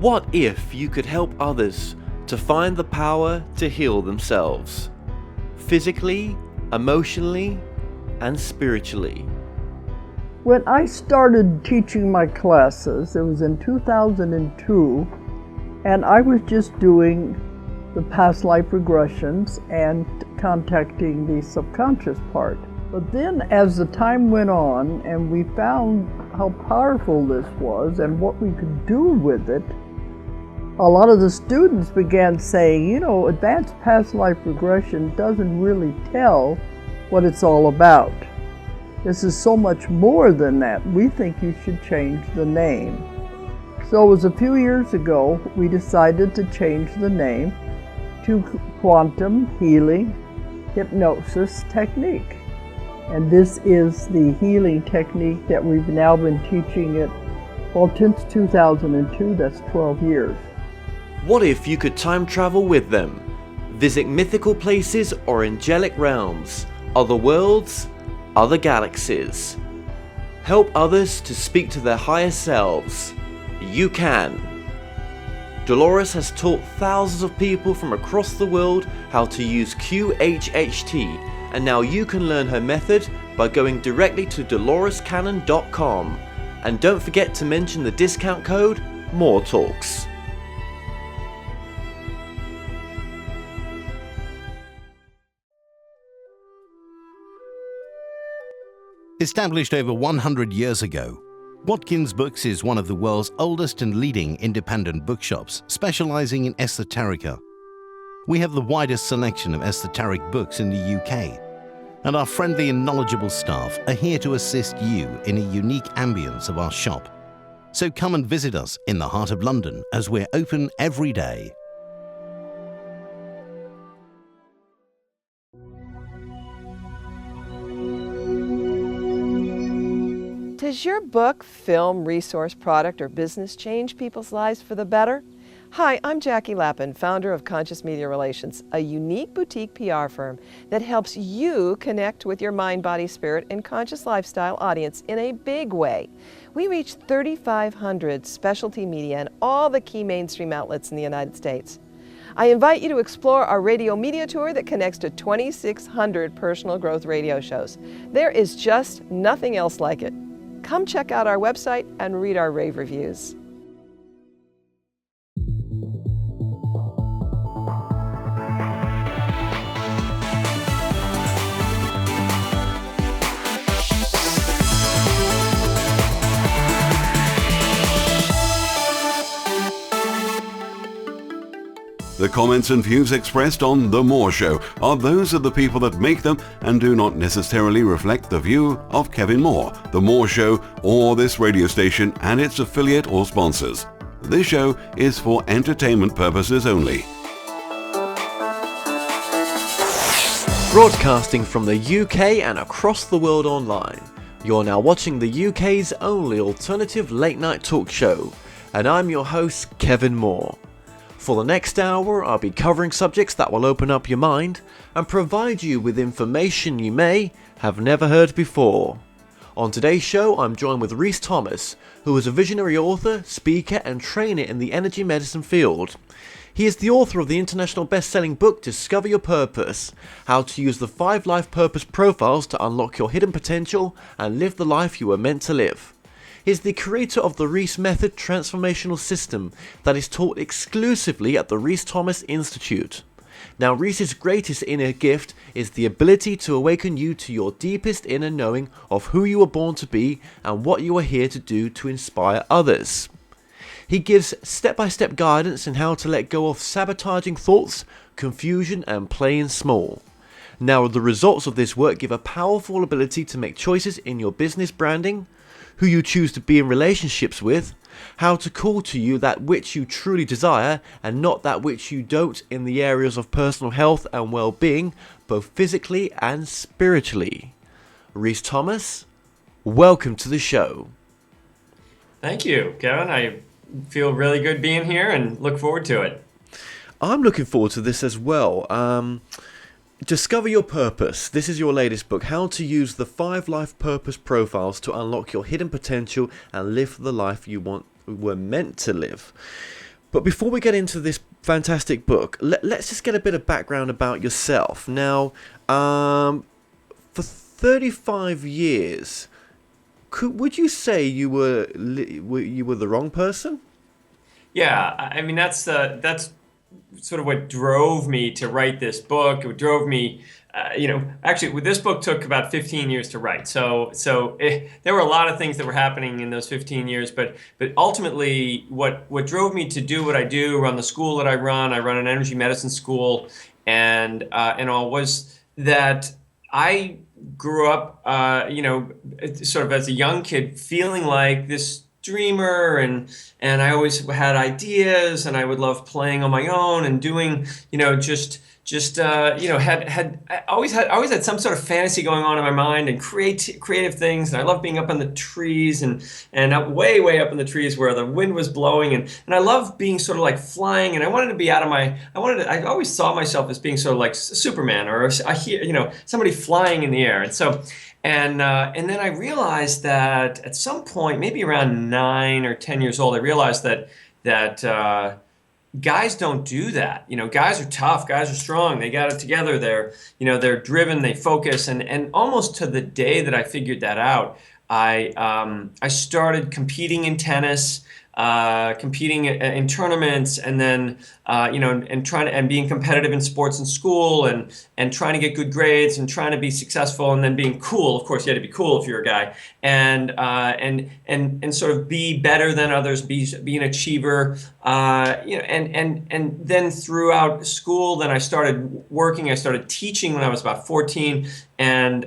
What if you could help others to find the power to heal themselves? Physically, emotionally, and spiritually. When I started teaching my classes, it was in 2002, and I was just doing the past life regressions and contacting the subconscious part. But then as the time went on and we found how powerful this was and what we could do with it, a lot of the students began saying, you know, advanced past life regression doesn't really tell what it's all about. This is so much more than that. We think you should change the name. So it was a few years ago we decided to change the name to Quantum Healing Hypnosis Technique. And this is the healing technique that we've now been teaching it, well, since 2002, that's 12 years. What if you could time travel with them? Visit mythical places or angelic realms, other worlds, other galaxies. Help others to speak to their higher selves. You can. Dolores has taught thousands of people from across the world how to use QHHT, and now you can learn her method by going directly to dolorescannon.com. And don't forget to mention the discount code MORETALKS. Established over 100 years ago, Watkins Books is one of the world's oldest and leading independent bookshops specializing in esoterica. We have the widest selection of esoteric books in the UK, and our friendly and knowledgeable staff are here to assist you in a unique ambience of our shop. So come and visit us in the heart of London as we're open every day. Does your book, film, resource, product, or business change people's lives for the better? Hi, I'm Jackie Lappin, founder of Conscious Media Relations, a unique boutique PR firm that helps you connect with your mind, body, spirit, and conscious lifestyle audience in a big way. We reach 3,500 specialty media and all the key mainstream outlets in the United States. I invite you to explore our radio media tour that connects to 2,600 personal growth radio shows. There is just nothing else like it. Come check out our website and read our rave reviews. The comments and views expressed on The More Show are those of the people that make them and do not necessarily reflect the view of Kevin Moore, The More Show, or this radio station and its affiliate or sponsors. This show is for entertainment purposes only. Broadcasting from the UK and across the world online, you're now watching the UK's only alternative late night talk show, and I'm your host, Kevin Moore. For the next hour, I'll be covering subjects that will open up your mind and provide you with information you may have never heard before. On today's show, I'm joined with Rhys Thomas, who is a visionary author, speaker, and trainer in the energy medicine field. He is the author of the international best-selling book Discover Your Purpose, How to Use the 5 Life Purpose Profiles to Unlock Your Hidden Potential and Live the Life You Were Meant to Live. He is the creator of the Reese Method transformational system that is taught exclusively at the Rhys Thomas Institute. Now, Rhys's greatest inner gift is the ability to awaken you to your deepest inner knowing of who you were born to be and what you are here to do to inspire others. He gives step-by-step guidance on how to let go of sabotaging thoughts, confusion, and playing small. Now, the results of this work give a powerful ability to make choices in your business branding, who you choose to be in relationships with, how to call to you that which you truly desire and not that which you don't in the areas of personal health and well-being, both physically and spiritually. Rhys Thomas, welcome to the show. Thank you, Kevin. I feel really good being here and look forward to it. I'm looking forward to this as well. Discover Your Purpose. This is your latest book, How to Use the 5 Life Purpose Profiles to Unlock Your Hidden Potential and Live the Life You were meant to live. But before we get into this fantastic book, let's just get a bit of background about yourself. Now, for 35 years, would you say you were the wrong person? Yeah, I mean that's sort of what drove me to write this book. It drove me, actually, this book took about 15 years to write. So there were a lot of things that were happening in those 15 years. But ultimately, what drove me to do what I do, run the school that I run an energy medicine school, and all, was that I grew up, sort of as a young kid, feeling like this dreamer, and I always had ideas, and I would love playing on my own and doing, had I always had some sort of fantasy going on in my mind, and creative things. And I love being up in the trees, and up way up in the trees where the wind was blowing, and I love being sort of like flying. And I wanted to be I always saw myself as being sort of like Superman, or somebody flying in the air. And so. And then I realized that at some point, maybe around 9 or 10 years old, I realized that guys don't do that. Guys are tough. Guys are strong. They got it together. They're driven. They focus. And almost to the day that I figured that out, I started competing in tennis. Competing in tournaments, and then and being competitive in sports in school, and trying to get good grades, and trying to be successful, and then being cool. Of course, you had to be cool if you're a guy, and sort of be better than others, be an achiever, and then throughout school, then I started working. I started teaching when I was about 14, and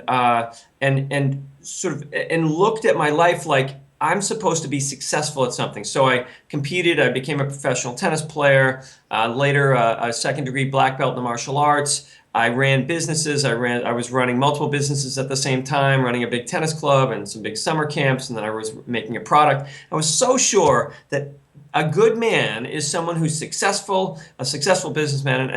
looked at my life like, I'm supposed to be successful at something. So I competed. I became a professional tennis player, later a second-degree black belt in the martial arts. I ran businesses. I was running multiple businesses at the same time, running a big tennis club and some big summer camps, and then I was making a product. I was so sure that a good man is someone who's successful, a successful businessman.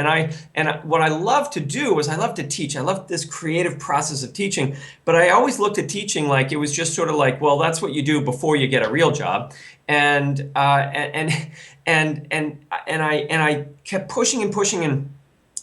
And what I love to do is I love to teach. I love this creative process of teaching. But I always looked at teaching like it was just sort of like, well, that's what you do before you get a real job. And I kept pushing and pushing, and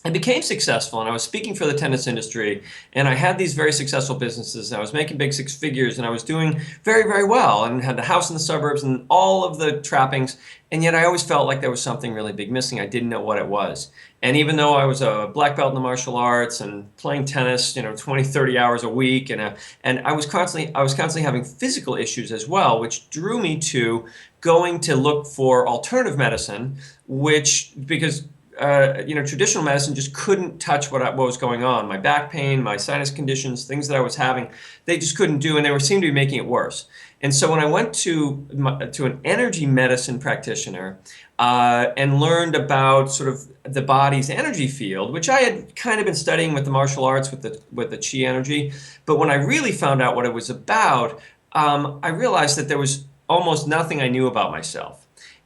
I became successful, and I was speaking for the tennis industry, and I had these very successful businesses, and I was making big six figures, and I was doing very, very well, and had the house in the suburbs and all of the trappings, and yet I always felt like there was something really big missing. I didn't know what it was. And even though I was a black belt in the martial arts and playing tennis, 20, 30 hours a week, and I was constantly having physical issues as well, which drew me to going to look for alternative medicine, because traditional medicine just couldn't touch what was going on. My back pain, my sinus conditions, things that I was having, they just couldn't do, and they seemed to be making it worse. And so when I went to an energy medicine practitioner and learned about sort of the body's energy field, which I had kind of been studying with the martial arts with the chi energy, but when I really found out what it was about, I realized that there was almost nothing I knew about myself.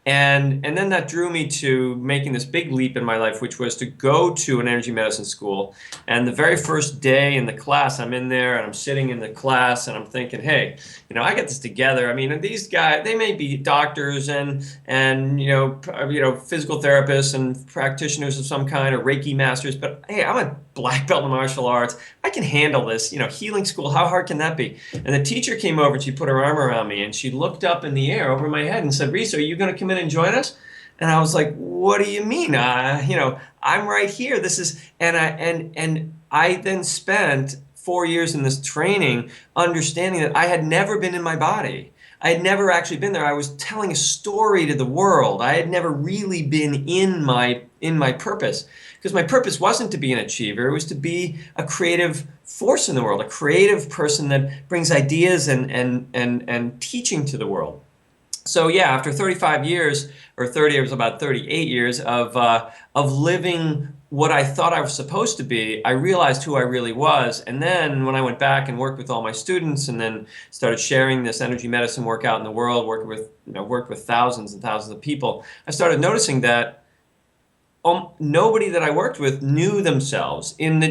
And then that drew me to making this big leap in my life, which was to go to an energy medicine school. And the very first day in the class, I'm in there and I'm sitting in the class and I'm thinking, hey, I got this together. I mean, these guys, they may be doctors and physical therapists and practitioners of some kind, or Reiki masters, but hey, I'm a black belt in martial arts. I can handle this. Healing school, how hard can that be? And the teacher came over and she put her arm around me and she looked up in the air over my head and said, Rhys, are you going to come in and join us? And I was like, what do you mean? I'm right here. This is, and I then spent 4 years in this training understanding that I had never been in my body. I had never actually been there. I was telling a story to the world. I had never really been in my purpose, because my purpose wasn't to be an achiever. It was to be a creative force in the world, a creative person that brings ideas and teaching to the world. So yeah, after 35 years, or 30, it was about 38 years of living what I thought I was supposed to be, I realized who I really was. And then when I went back and worked with all my students, and then started sharing this energy medicine work out in the world, worked with thousands and thousands of people, I started noticing that nobody that I worked with knew themselves in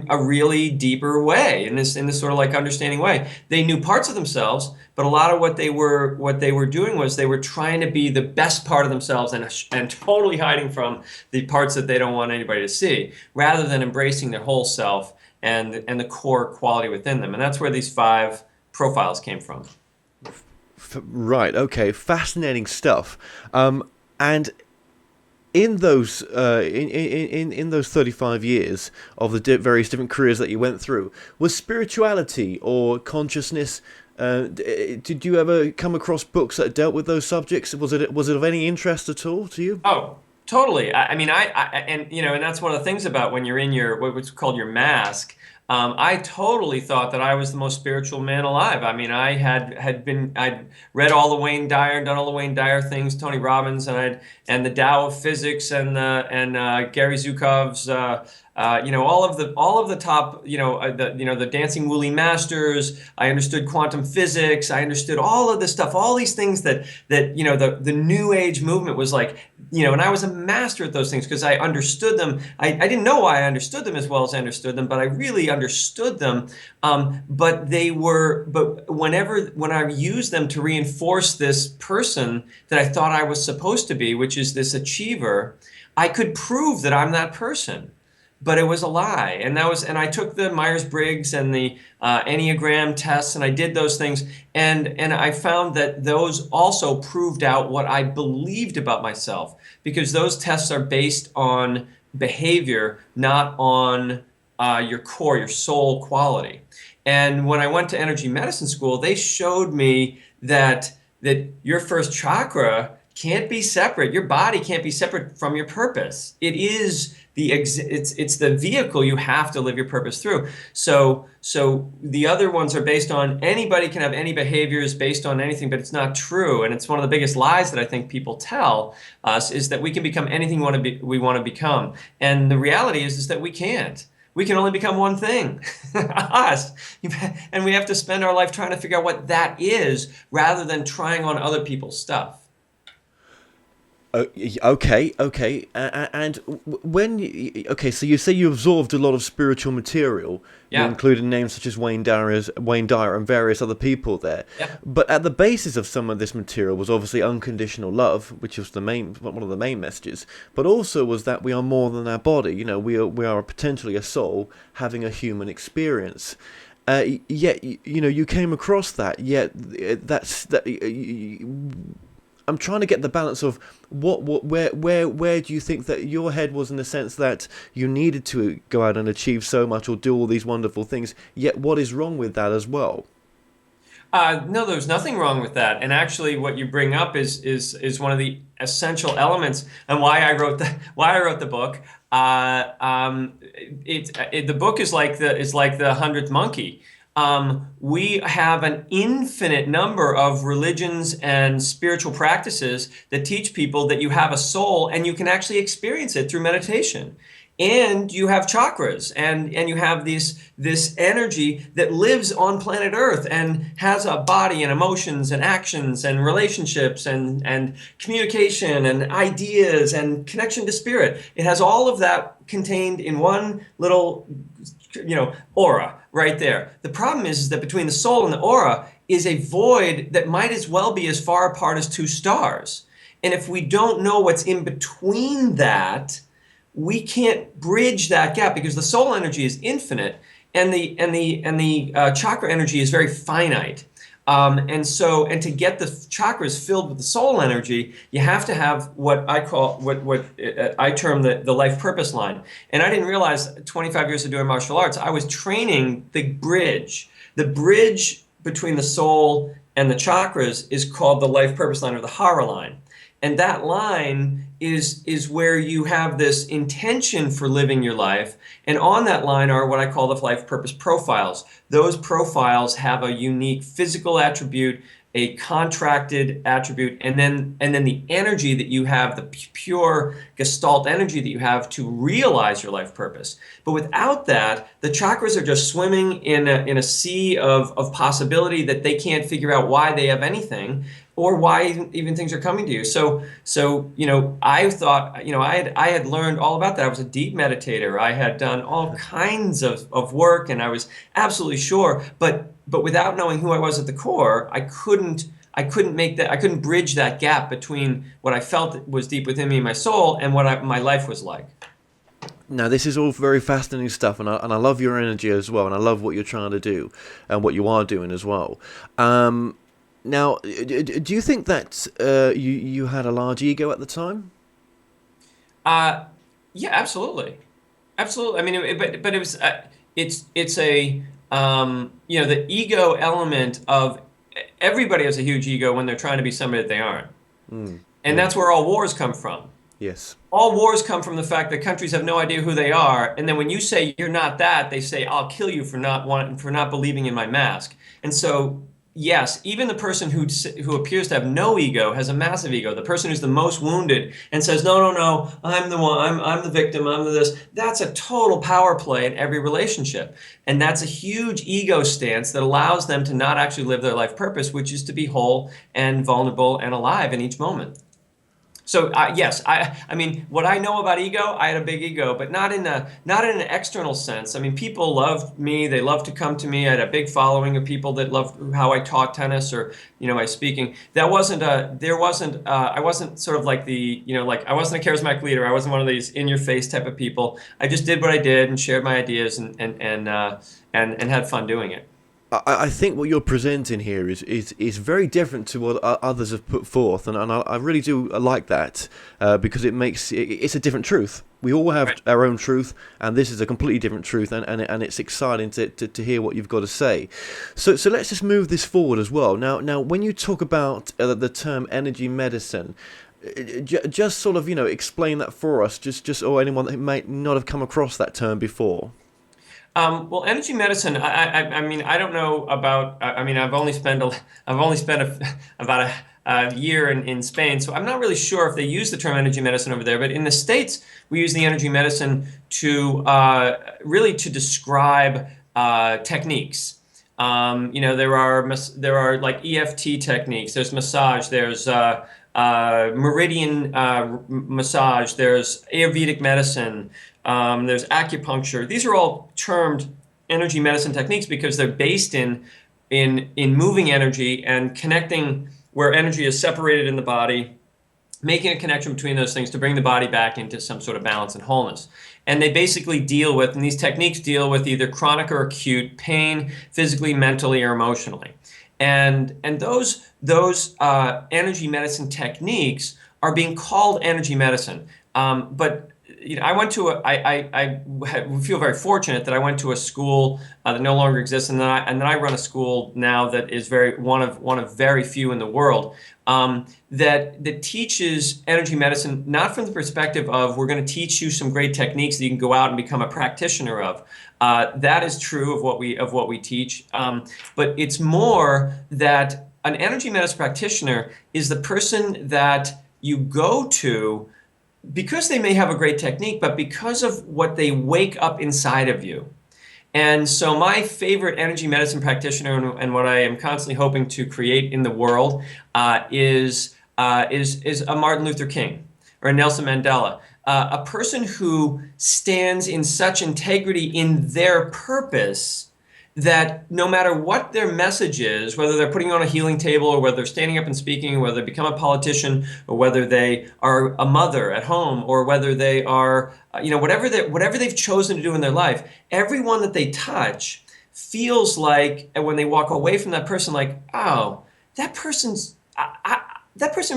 a really deeper way, in this sort of like understanding way. They knew parts of themselves, but a lot of what they were doing was they were trying to be the best part of themselves and totally hiding from the parts that they don't want anybody to see, rather than embracing their whole self and the core quality within them. And that's where these 5 profiles came from. Right. Okay. Fascinating stuff. And in those in those 35 years of the various different careers that you went through, was spirituality or consciousness? Did you ever come across books that dealt with those subjects? Was it of any interest at all to you? Oh, totally. I mean, and and that's one of the things about when you're in your what's called your mask. I totally thought that I was the most spiritual man alive. I mean, I'd read all the Wayne Dyer and done all the Wayne Dyer things, Tony Robbins, and the Tao of Physics and Gary Zhukov's, all of the top, the Dancing Woolly Masters. I understood quantum physics. I understood all of this stuff, all these things that the New Age movement was like, and I was a master at those things because I understood them. I didn't know why I understood them as well as I understood them, but I really understood them. But when I used them to reinforce this person that I thought I was supposed to be, which is this achiever, I could prove that I'm that person. But it was a lie, and I took the Myers-Briggs and the Enneagram tests, and I did those things, and I found that those also proved out what I believed about myself, because those tests are based on behavior, not on your core, your soul quality. And when I went to energy medicine school, they showed me that your first chakra can't be separate. Your body can't be separate from your purpose. It is it's the vehicle you have to live your purpose through. So the other ones are based on anybody can have any behaviors based on anything, but it's not true. And it's one of the biggest lies that I think people tell us, is that we can become anything we want to become. And the reality is that we can't. We can only become one thing, us. And we have to spend our life trying to figure out what that is, rather than trying on other people's stuff. Okay. And so you say you absorbed a lot of spiritual material. Yeah. You included names such as Wayne Dyer and various other people there. Yeah. But at the basis of some of this material was obviously unconditional love, which was one of the main messages. But also was that we are more than our body. We are potentially a soul having a human experience. Yet you came across that. Yet I'm trying to get the balance of where do you think that your head was, in the sense that you needed to go out and achieve so much or do all these wonderful things, yet what is wrong with that as well? No, there's nothing wrong with that. And actually what you bring up is one of the essential elements, and why I wrote the book. The book is like the 100th monkey. We have an infinite number of religions and spiritual practices that teach people that you have a soul and you can actually experience it through meditation. And you have chakras, and you have this energy that lives on planet Earth and has a body and emotions and actions and relationships and communication and ideas and connection to spirit. It has all of that contained in one little aura right there. The problem is that between the soul and the aura is a void that might as well be as far apart as 2 stars. And if we don't know what's in between that, we can't bridge that gap, because the soul energy is infinite and the chakra energy is very finite. And to get the chakras filled with the soul energy, you have to have what I term the life purpose line. And I didn't realize 25 years of doing martial arts, I was training the bridge. The bridge between the soul and the chakras is called the life purpose line, or the Hara line. And that line is where you have this intention for living your life. And on that line are what I call the life purpose profiles. Those profiles have a unique physical attribute, a contracted attribute, and then the energy that you have, the pure gestalt energy that you have to realize your life purpose. But without that, the chakras are just swimming in a sea of possibility that they can't figure out why they have anything. or why even things are coming to you. So I thought, I had learned all about that. I was a deep meditator. I had done all kinds of work, and I was absolutely sure, but without knowing who I was at the core, I couldn't bridge that gap between what I felt was deep within me, my soul, and what my life was like. Now, this is all very fascinating stuff, and I love your energy as well, and I love what you're trying to do, and what you are doing as well. Now, do you think that you had a large ego at the time? Yeah, absolutely, absolutely. I mean, but it was it's a the ego element of everybody has a huge ego when they're trying to be somebody that they aren't, and that's where all wars come from. Yes. All wars come from the fact that countries have no idea who they are, and then when you say you're not that, they say I'll kill you for not believing in my mask. And so, yes, even the person who appears to have no ego has a massive ego. The person who's the most wounded and says no, I'm the one, I'm the victim, I'm the this. That's a total power play in every relationship, and that's a huge ego stance that allows them to not actually live their life purpose, which is to be whole and vulnerable and alive in each moment. So yes, I mean, what I know about ego, I had a big ego, but not in an external sense. I mean, people loved me; they loved to come to me. I had a big following of people that loved how I taught tennis or my speaking. I wasn't sort of like I wasn't a charismatic leader. I wasn't one of these in-your-face type of people. I just did what I did and shared my ideas and had fun doing it. I think what you're presenting here is very different to what others have put forth, and I really do like that because it's a different truth. We all have our own truth, and this is a completely different truth, and it's exciting to hear what you've got to say. So let's just move this forward as well. Now when you talk about the term energy medicine, just sort of explain that for us, just or anyone that might not have come across that term before. Well, energy medicine. I mean, I don't know about. I mean, I've only spent about a year in Spain, so I'm not really sure if they use the term energy medicine over there. But in the States, we use the energy medicine to really to describe techniques. There are like EFT techniques. There's massage. There's meridian massage. There's Ayurvedic medicine. There's acupuncture. These are all termed energy medicine techniques because they're based in moving energy and connecting where energy is separated in the body, making a connection between those things to bring the body back into some sort of balance and wholeness. And they basically and these techniques deal with either chronic or acute pain, physically, mentally, or emotionally. And those energy medicine techniques are being called energy medicine, but I feel very fortunate that I went to a school that no longer exists, and then I run a school now that is one of very few in the world that teaches energy medicine, not from the perspective of we're going to teach you some great techniques that you can go out and become a practitioner of. That is true of what we teach, but it's more that an energy medicine practitioner is the person that you go to because they may have a great technique, but because of what they wake up inside of you. And so my favorite energy medicine practitioner and what I am constantly hoping to create in the world is a Martin Luther King or a Nelson Mandela, a person who stands in such integrity in their purpose that no matter what their message is, whether they're putting on a healing table or whether they're standing up and speaking, or whether they become a politician, or whether they are a mother at home, or whether they are, whatever they've chosen to do in their life, everyone that they touch feels like, and when they walk away from that person, like, oh, that person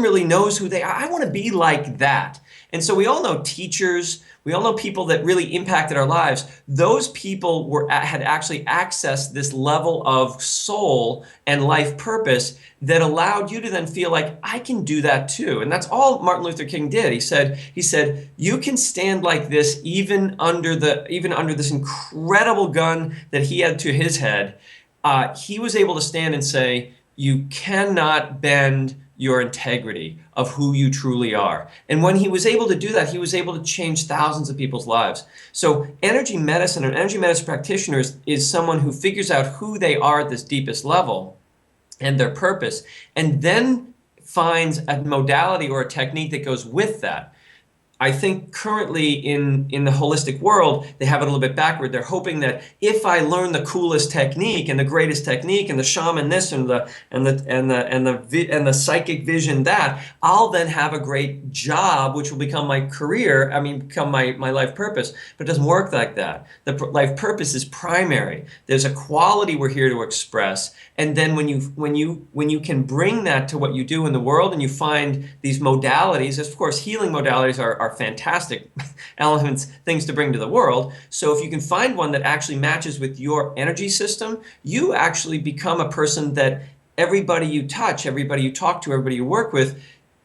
really knows who they are. I want to be like that. And so we all know teachers, we all know people that really impacted our lives. Those people had actually accessed this level of soul and life purpose that allowed you to then feel like, I can do that too. And that's all Martin Luther King did. He said, you can stand like this even under this incredible gun that he had to his head. He was able to stand and say, you cannot bend your integrity of who you truly are. And when he was able to do that, he was able to change thousands of people's lives. So energy medicine, an energy medicine practitioner is someone who figures out who they are at this deepest level and their purpose, and then finds a modality or a technique that goes with that. I think currently in the holistic world, they have it a little bit backward. They're hoping that if I learn the coolest technique and the greatest technique and the shaman this and the psychic vision that, I'll then have a great job, which will become my career. Become my life purpose. But it doesn't work like that. The life purpose is primary. There's a quality we're here to express, and then when you can bring that to what you do in the world, and you find these modalities, of course, healing modalities are fantastic elements, things to bring to the world. So if you can find one that actually matches with your energy system, you actually become a person that everybody you touch, everybody you talk to, everybody you work with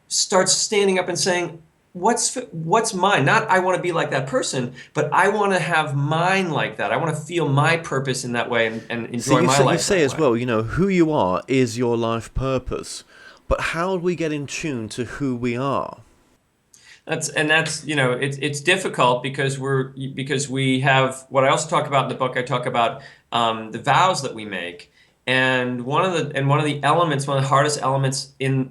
starts standing up and saying, what's mine? Not I want to be like that person, but I want to have mine like that. I want to feel my purpose in that way and enjoy my life. You say as well, who you are is your life purpose. But how do we get in tune to who we are? That's it's difficult because we have what I also talk about in the book. I talk about the vows that we make, and one of the elements, one of the hardest elements in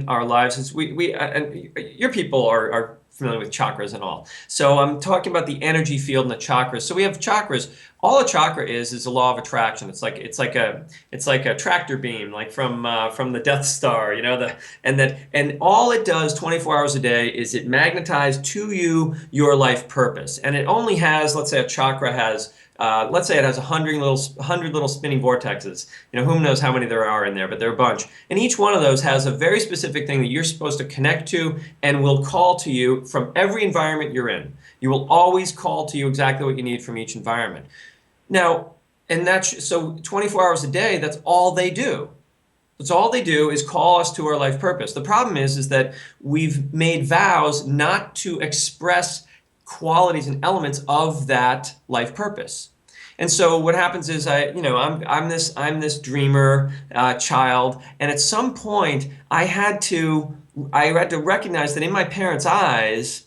our lives is and your people are familiar with chakras and all. So I'm talking about the energy field and the chakras. So we have chakras. All a chakra is a law of attraction. It's like a tractor beam, like from the Death Star, and all it does 24 hours a day is it magnetizes to you your life purpose. And it only has, let's say a chakra has, let's say it has 100 little spinning vortexes. Who knows how many there are in there, but there are a bunch. And each one of those has a very specific thing that you're supposed to connect to and will call to you from every environment you're in. You will always call to you exactly what you need from each environment. Now, and that's so 24 hours a day, that's all they do. That's all they do is call us to our life purpose. The problem is that we've made vows not to express qualities and elements of that life purpose. And so what happens is I'm this dreamer child, and at some point I had to recognize that in my parents' eyes,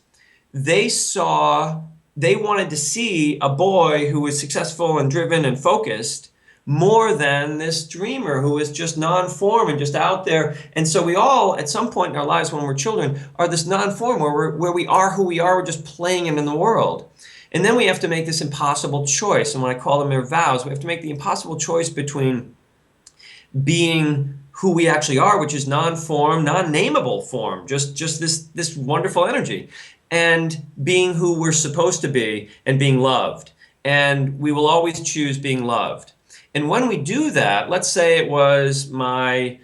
they wanted to see a boy who was successful and driven and focused more than this dreamer who is just non-form and just out there. And so we all, at some point in our lives when we're children, are this non-form where we are who we are, we're just playing in the world. And then we have to make this impossible choice. And when I call them their vows, we have to make the impossible choice between being who we actually are, which is non-form, non-nameable form, just this wonderful energy, and being who we're supposed to be and being loved. And we will always choose being loved. And when we do that, let's say it was my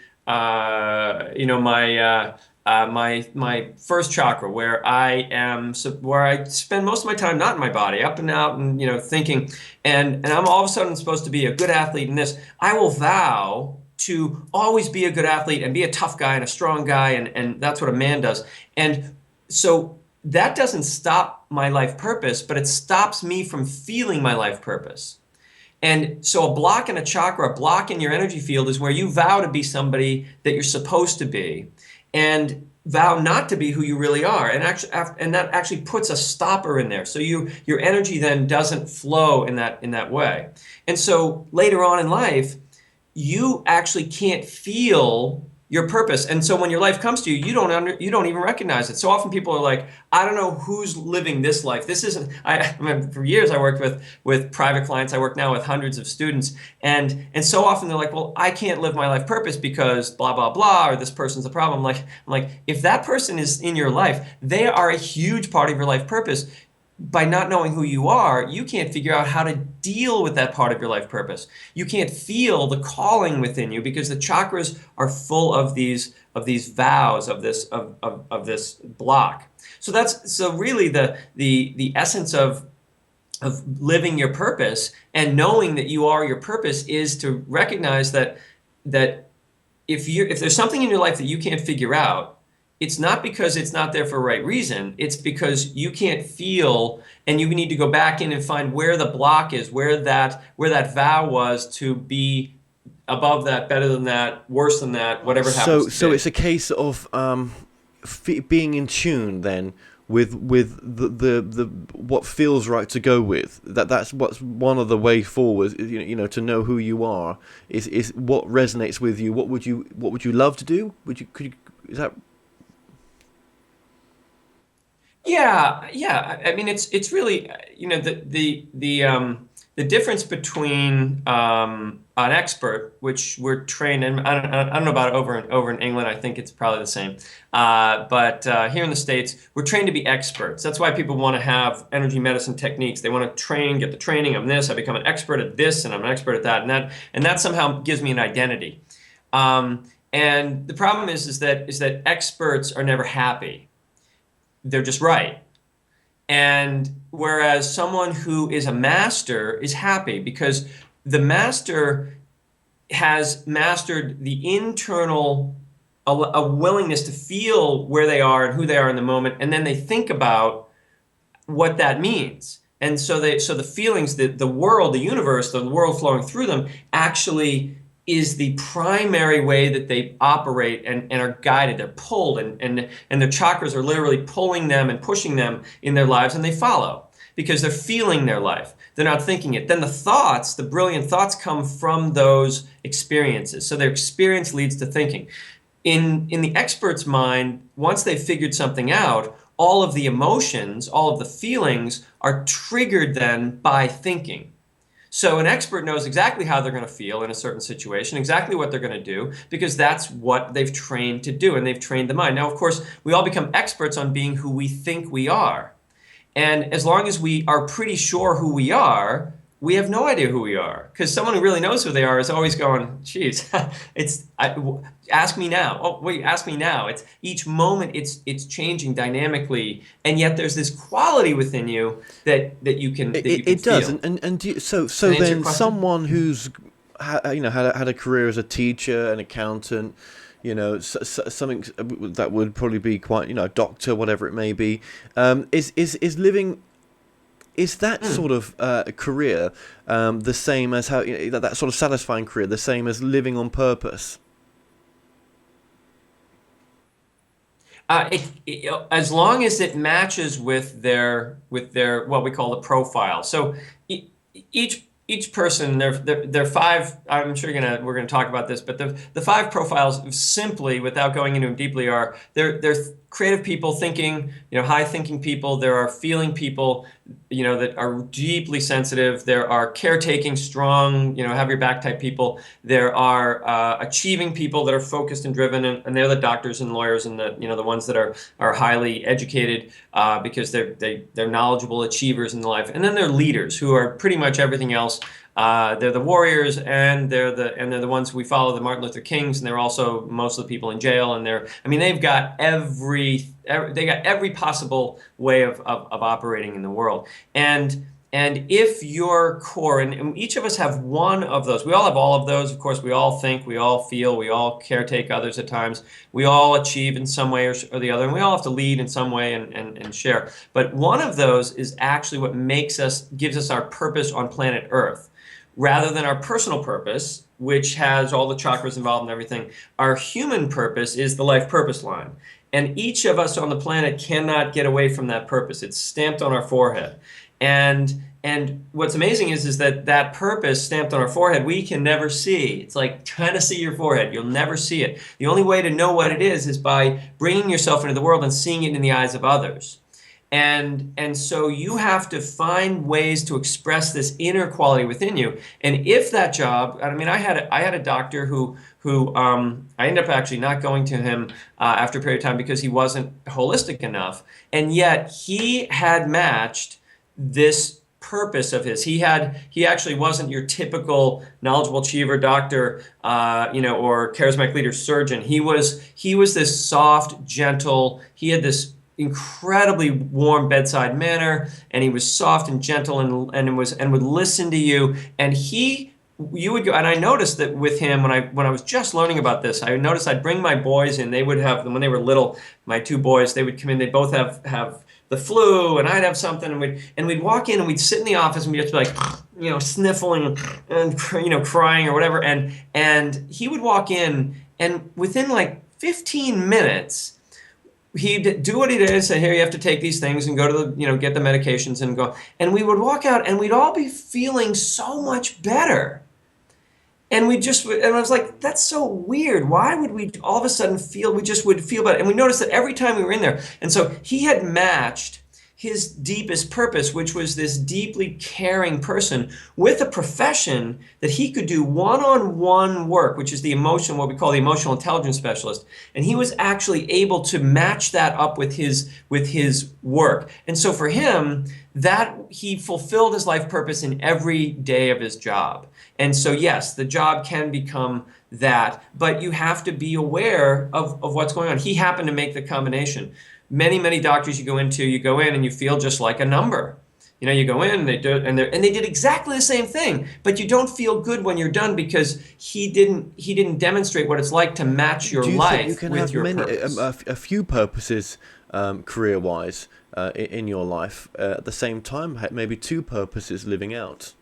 first chakra, where I spend most of my time not in my body, up and out and thinking, and I'm all of a sudden supposed to be a good athlete in this. I will vow to always be a good athlete and be a tough guy and a strong guy, and that's what a man does. And so that doesn't stop my life purpose, but it stops me from feeling my life purpose. And so a block in a chakra, a block in your energy field, is where you vow to be somebody that you're supposed to be and vow not to be who you really are. And that actually puts a stopper in there. So your energy then doesn't flow in that way. And so later on in life, you actually can't feel your purpose. And so when your life comes to you, you don't even recognize it. So often people are like, I don't know who's living this life. This isn't, for years I worked with private clients. I work now with hundreds of students. And so often they're like, well, I can't live my life purpose because blah, blah, blah, or this person's a problem. I'm like, if that person is in your life, they are a huge part of your life purpose. By not knowing who you are, you can't figure out how to deal with that part of your life purpose. You can't feel the calling within you because the chakras are full of these vows, of this block. So really the essence of living your purpose and knowing that you are your purpose is to recognize that if there's something in your life that you can't figure out, it's not because it's not there for a right reason. It's because you can't feel, and you need to go back in and find where the block is, where that vow was to be above that, better than that, worse than that, whatever happens to be. So it's a case of being in tune then with the what feels right to go with. That's what's one of the way forward. To know who you are is what resonates with you. What would you love to do? is that? Yeah. I mean, it's really, the difference between an expert, which we're trained in. I don't know about over in England. I think it's probably the same. But here in the States, we're trained to be experts. That's why people want to have energy medicine techniques. They want to get the training of this. I become an expert at this, and I'm an expert at that, and that somehow gives me an identity. And the problem is that experts are never happy. They're just right. And whereas someone who is a master is happy because the master has mastered the internal a willingness to feel where they are and who they are in the moment, and then they think about what that means. And so the feelings, the world, the universe, the world flowing through them actually is the primary way that they operate and are guided. They're pulled, and their chakras are literally pulling them and pushing them in their lives, and they follow because they're feeling their life. They're not thinking it. Then the brilliant thoughts come from those experiences. So their experience leads to thinking. In the expert's mind, once they've figured something out, all of the emotions, all of the feelings are triggered then by thinking. So an expert knows exactly how they're going to feel in a certain situation, exactly what they're going to do, because that's what they've trained to do, and they've trained the mind. Now, of course, we all become experts on being who we think we are. And as long as we are pretty sure who we are, we have no idea who we are. Because someone who really knows who they are is always going, geez, ask me now. Oh, wait, ask me now. It's each moment it's changing dynamically, and yet there's this quality within you that you can It feel. does, and do you, so Can I answer your then question? someone who's had a career as a teacher, an accountant, something that would probably be quite, a doctor, whatever it may be, is living. Is that sort of career the same as how that sort of satisfying career the same as living on purpose? As long as it matches with their what we call the profile. So each person, there are five. I'm sure we're gonna talk about this, but the five profiles, simply without going into them deeply, are they're creative people, thinking, high thinking people. There are feeling people, that are deeply sensitive. There are caretaking, strong, have your back type people. There are achieving people that are focused and driven, and they're the doctors and lawyers and the ones that are highly educated because they're knowledgeable achievers in life. And then there are leaders who are pretty much everything else. They're the warriors, and they're the ones we follow, the Martin Luther Kings, and they're also most of the people in jail. And they've got every possible way of operating in the world. And if your core, and each of us have one of those, we all have all of those. Of course, we all think, we all feel, we all caretake others at times. We all achieve in some way or the other, and we all have to lead in some way and share. But one of those is actually what gives us our purpose on planet Earth. Rather than our personal purpose, which has all the chakras involved and everything, our human purpose is the life purpose line. And each of us on the planet cannot get away from that purpose. It's stamped on our forehead. And what's amazing is that purpose stamped on our forehead, we can never see. It's like trying to see your forehead. You'll never see it. The only way to know what it is by bringing yourself into the world and seeing it in the eyes of others. And so you have to find ways to express this inner quality within you. And if that job, I had a doctor who I ended up actually not going to him after a period of time because he wasn't holistic enough. And yet he had matched this purpose of his. He actually wasn't your typical knowledgeable achiever doctor, or charismatic leader surgeon. He was this soft, gentle. He had this incredibly warm bedside manner, and he was soft and gentle and would listen to you. And you would go, and I noticed that with him when I was just learning about this, I noticed I'd bring my boys in. They would have, when they were little, my two boys, they would come in. They both have the flu, and I'd have something, and we'd walk in and we'd sit in the office and we'd just be like, sniffling and crying or whatever. And he would walk in, and within like 15 minutes. He'd do what he did, say, here, you have to take these things and go to get the medications and go. And we would walk out and we'd all be feeling so much better. And I was like, that's so weird. Why would we all of a sudden feel, we just would feel better? And we noticed that every time we were in there. And so he had matched his deepest purpose, which was this deeply caring person, with a profession that he could do one-on-one work, which is what we call the emotional intelligence specialist. And he was actually able to match that up with his work. And so for him, that he fulfilled his life purpose in every day of his job. And so yes, the job can become that, but you have to be aware of what's going on. He happened to make the combination. Many doctors you go in and you feel just like a number. You go in and they did exactly the same thing, but you don't feel good when you're done because he didn't demonstrate what it's like to match your life with your purpose. A few purposes career-wise in your life at the same time, maybe two purposes living out?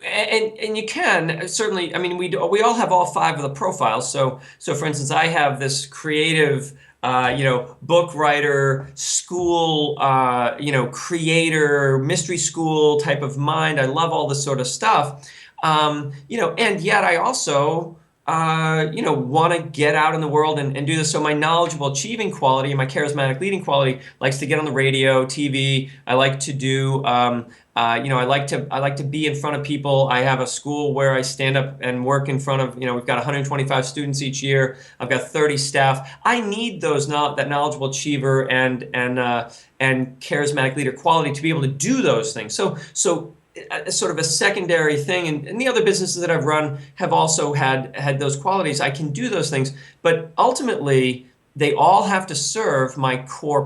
And you can certainly. I mean, we all have all five of the profiles. So for instance, I have this creative, book writer, school, creator, mystery school type of mind. I love all this sort of stuff, and yet I also want to get out in the world and do this. So my knowledgeable achieving quality and my charismatic leading quality likes to get on the radio, TV. I like to do, I like to be in front of people. I have a school where I stand up and work in front of, we've got 125 students each year. I've got 30 staff. I need that knowledgeable achiever and charismatic leader quality to be able to do those things. So sort of a secondary thing, and the other businesses that I've run have also had those qualities. I can do those things, but ultimately they all have to serve my core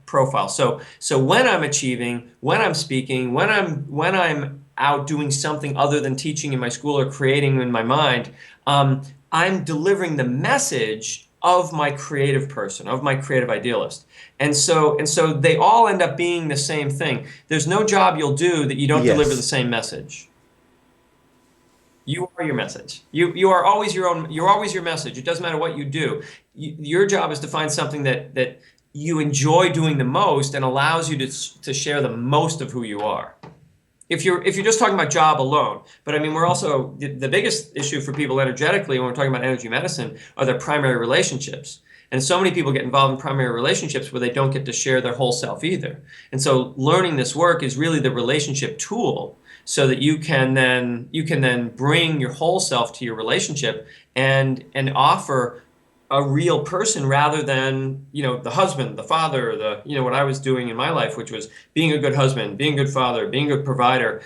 profile. So when I'm achieving, when I'm speaking, when I'm out doing something other than teaching in my school or creating in my mind, I'm delivering the message of my creative person, of my creative idealist. And so they all end up being the same thing. There's no job you'll do that you don't deliver the same message. You are your message. You are always your own. You're always your message. It doesn't matter what you do. Your job is to find something that you enjoy doing the most and allows you to share the most of who you are. If you're just talking about job alone, but I mean, we're also the biggest issue for people energetically when we're talking about energy medicine are their primary relationships. And so many people get involved in primary relationships where they don't get to share their whole self either. And so learning this work is really the relationship tool so that you can then bring your whole self to your relationship and offer a real person rather than, the husband, the father, what I was doing in my life, which was being a good husband, being a good father, being a good provider,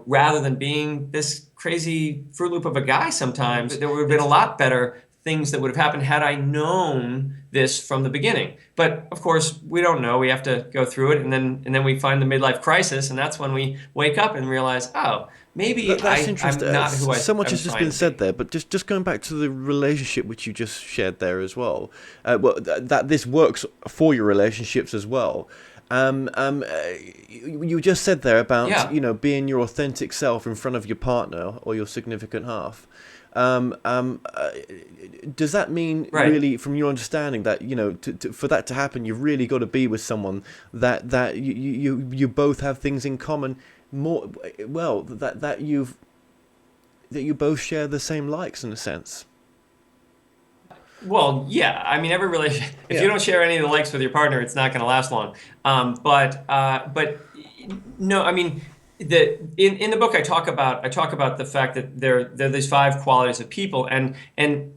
rather than being this crazy Fruit Loop of a guy sometimes. There would have been a lot better things that would have happened had I known this from the beginning. But of course, we don't know. We have to go through it, and then we find the midlife crisis, and that's when we wake up and realize, oh, maybe I'm not who I so much has just been said there, but just going back to the relationship which you just shared there as well, that this works for your relationships as well. You just said there about being your authentic self in front of your partner or your significant half. Does that mean really, from your understanding, that for that to happen, you've really got to be with someone that you both have things in common, that you both share the same likes in a sense? Well, yeah. I mean, every relationship, if you don't share any of the likes with your partner, it's not going to last long. But no, I mean, in the book I talk about the fact that there are these five qualities of people, and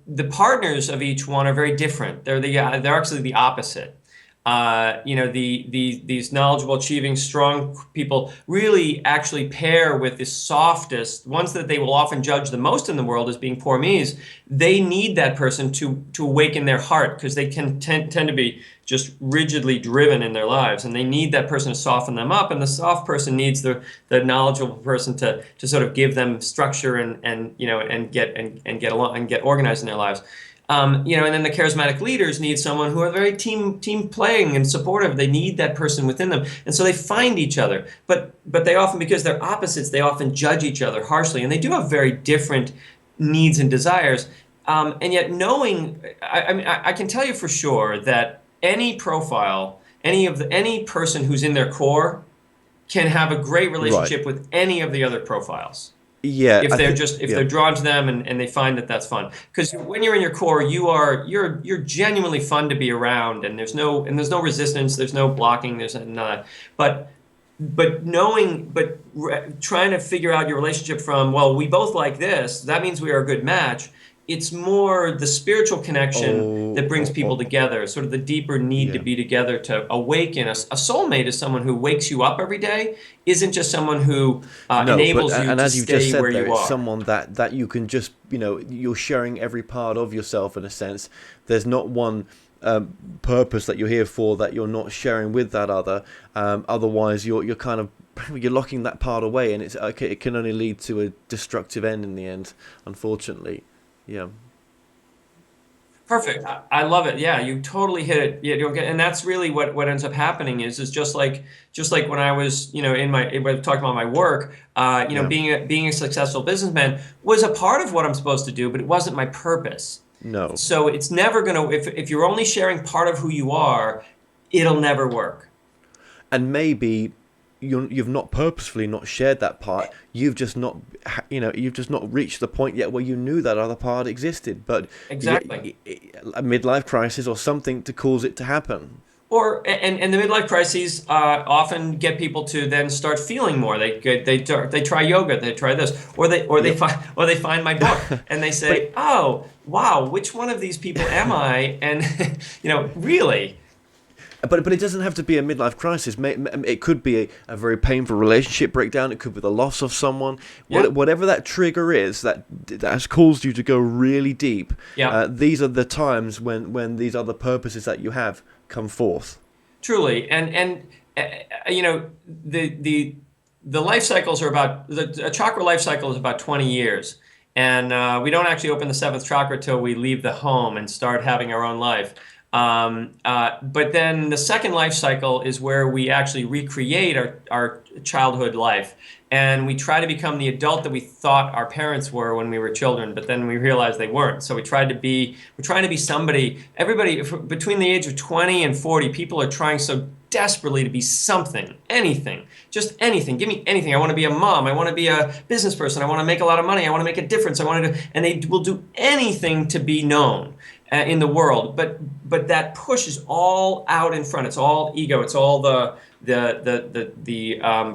the partners of each one are very different. They're actually the opposite. These knowledgeable, achieving, strong people really actually pair with the softest ones that they will often judge the most in the world as being poor me's. They need that person to awaken their heart, because they can tend to be just rigidly driven in their lives, and they need that person to soften them up. And the soft person needs the knowledgeable person to sort of give them structure and get along and get organized in their lives. And then the charismatic leaders need someone who are very team playing and supportive. They need that person within them, and so they find each other. But they often, because they're opposites, they often judge each other harshly, and they do have very different needs and desires. And yet, I can tell you for sure that any profile, any person who's in their core, can have a great relationship with any of the other profiles. Yeah, If they're drawn to them and they find that that's fun. Because when you're in your core, you're genuinely fun to be around, and there's no resistance, there's no blocking, there's none of that. But trying to figure out your relationship from, well, we both like this, that means we are a good match. It's more the spiritual connection that brings people together, sort of the deeper need to be together, to awaken. A soulmate is someone who wakes you up every day, isn't just someone who enables you to stay where you are. It's someone that you can just, you're sharing every part of yourself in a sense. There's not one purpose that you're here for that you're not sharing with that other. Otherwise, you're kind of you're locking that part away, and it can only lead to a destructive end in the end, unfortunately. Yeah. Perfect. I love it. Yeah, you totally hit it. Yeah, and that's really what ends up happening is just like when I was, when I talked about my work, being a successful businessman was a part of what I'm supposed to do, but it wasn't my purpose. No. So it's never gonna, if you're only sharing part of who you are, it'll never work. And maybe you've not purposefully not shared that part. You've just not reached the point yet where you knew that other part existed. But exactly, a midlife crisis or something to cause it to happen. And the midlife crises often get people to then start feeling more. They try yoga, they try this, or they find my book and they say, oh wow, which one of these people am I? And really. But it doesn't have to be a midlife crisis. It could be a very painful relationship breakdown. It could be the loss of someone. Yeah. Whatever that trigger is that has caused you to go really deep. Yeah. These are the times when these other purposes that you have come forth. Truly, and the life cycles are about a chakra life cycle is about 20 years, and we don't actually open the seventh chakra till we leave the home and start having our own life. But then the second life cycle is where we actually recreate our childhood life, and we try to become the adult that we thought our parents were when we were children, but then we realized they weren't. So we're trying to be somebody. Everybody between the age of 20 and 40, people are trying so desperately to be something, anything, just anything. Give me anything. I want to be a mom. I want to be a business person. I want to make a lot of money. I want to make a difference. And they will do anything to be known in the world, but that push is all out in front. It's all ego. It's all the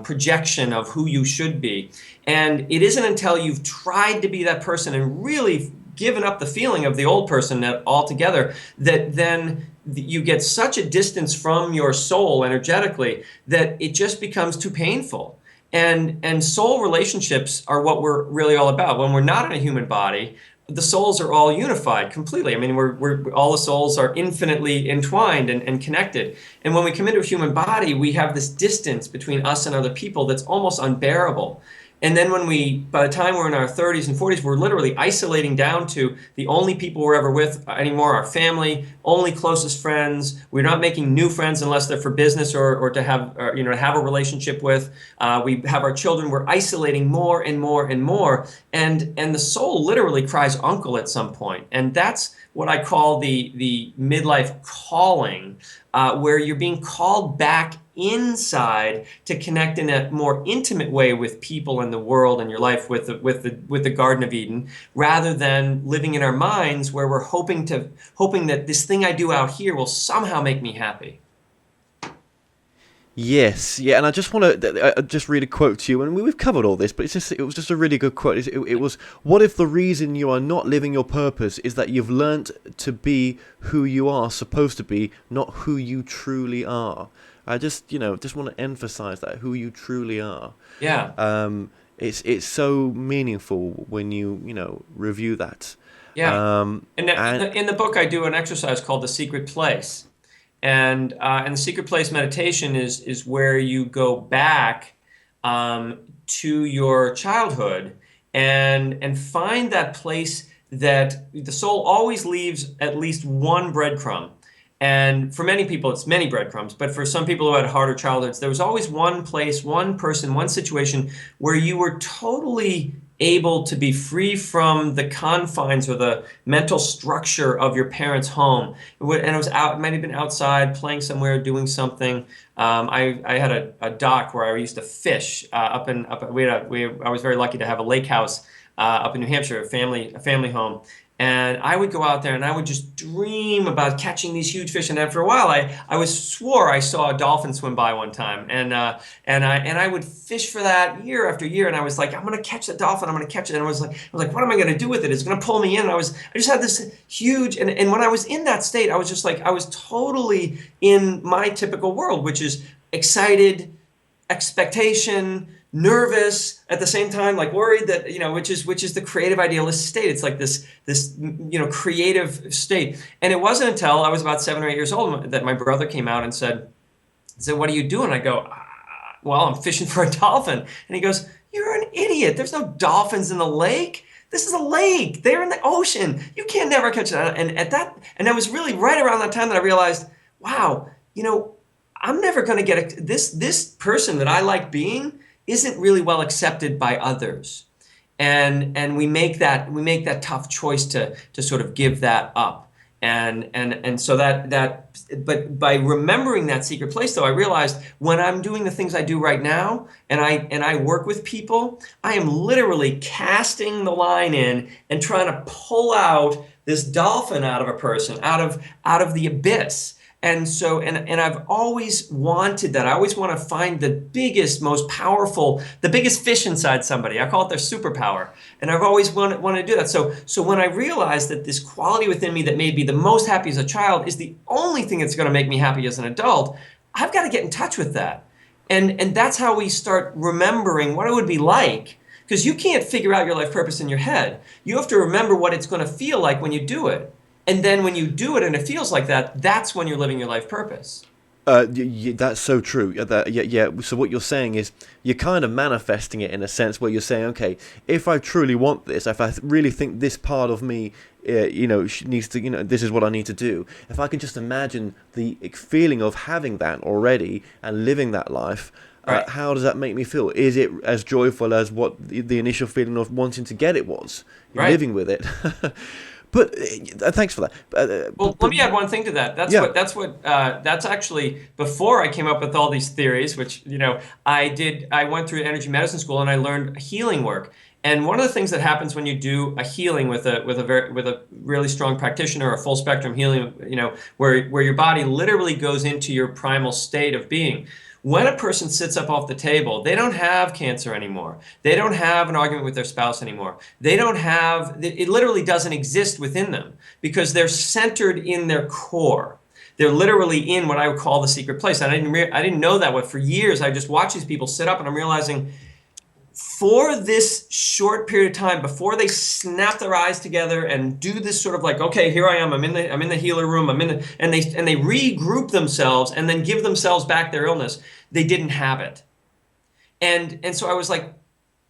projection of who you should be. And it isn't until you've tried to be that person and really given up the feeling of the old person altogether that then you get such a distance from your soul energetically that it just becomes too painful. And soul relationships are what we're really all about. When we're not in a human body, the souls are all unified completely. I mean, we're all the souls are infinitely entwined and connected. And when we come into a human body, we have this distance between us and other people that's almost unbearable. And then by the time we're in our 30s and 40s, we're literally isolating down to the only people we're ever with anymore, our family, only closest friends. We're not making new friends unless they're for business or to have have a relationship with. We have our children. We're isolating more and more and more. And the soul literally cries uncle at some point. And that's what I call the midlife calling, where you're being called back inside to connect in a more intimate way with people in the world and your life with the Garden of Eden, rather than living in our minds where we're hoping that this thing I do out here will somehow make me happy. Yes, yeah, and I just want to just read a quote to you, and we've covered all this, but it was just a really good quote. It was, what if the reason you are not living your purpose is that you've learnt to be who you are supposed to be, not who you truly are? I just want to emphasize that, who you truly are. Yeah. It's so meaningful when you review that. Yeah. In the book, I do an exercise called the secret place. And the secret place meditation is where you go back to your childhood and find that place that the soul always leaves at least one breadcrumb. And for many people, it's many breadcrumbs. But for some people who had harder childhoods, there was always one place, one person, one situation where you were totally able to be free from the confines or the mental structure of your parents' home. And it was out, it might have been outside, playing somewhere, doing something. I had a dock where I used to fish I was very lucky to have a lake house up in New Hampshire, a family home. And I would go out there and I would just dream about catching these huge fish. And after a while, I swore I saw a dolphin swim by one time. And I would fish for that year after year. And I was like, I'm going to catch the dolphin. I'm going to catch it. And I was like, what am I going to do with it? It's going to pull me in. I just had this huge, and when I was in that state, I was just like, I was totally in my typical world, which is excited, expectation, nervous at the same time, like worried that, which is the creative idealist state. It's like this creative state. And it wasn't until I was about 7 or 8 years old that my brother came out and said, what are you doing? I go, well, I'm fishing for a dolphin. And he goes, you're an idiot. There's no dolphins in the lake. This is a lake. They're in the ocean. You can't never catch it. And that was really right around that time that I realized, wow, I'm never going to get this person that I like being isn't really well accepted by others, and we make that tough choice to sort of give that up, and so but by remembering that secret place, though, I realized when I'm doing the things I do right now, and I work with people, I am literally casting the line in and trying to pull out this dolphin out of a person, out of the abyss. And so, and I've always wanted that. I always want to find the biggest, most powerful, the biggest fish inside somebody. I call it their superpower. And I've always wanted to do that. So when I realized that this quality within me that made me the most happy as a child is the only thing that's going to make me happy as an adult, I've got to get in touch with that. And that's how we start remembering what it would be like. Because you can't figure out your life purpose in your head. You have to remember what it's going to feel like when you do it. And then when you do it and it feels like that, that's when you're living your life purpose. That's so true. So what you're saying is you're kind of manifesting it in a sense where you're saying, okay, if I truly want this, if I really think this part of me, needs to, this is what I need to do. If I can just imagine the feeling of having that already and living that life, right. How does that make me feel? Is it as joyful as what the initial feeling of wanting to get it was? Right. Living with it. But thanks for that. Well, let me add one thing to that. That's actually before I came up with all these theories, which I went through energy medicine school and I learned healing work. And one of the things that happens when you do a healing with a really strong practitioner, a full spectrum healing, where your body literally goes into your primal state of being. When a person sits up off the table, they don't have cancer anymore. They don't have an argument with their spouse anymore. It literally doesn't exist within them because they're centered in their core. They're literally in what I would call the secret place. And I didn't know that for years. I just watched these people sit up and I'm realizing for this short period of time before they snap their eyes together and do this sort of like, okay, here I am, I'm in the healer room, and they regroup themselves and then give themselves back their illness, they didn't have it. And so I was like,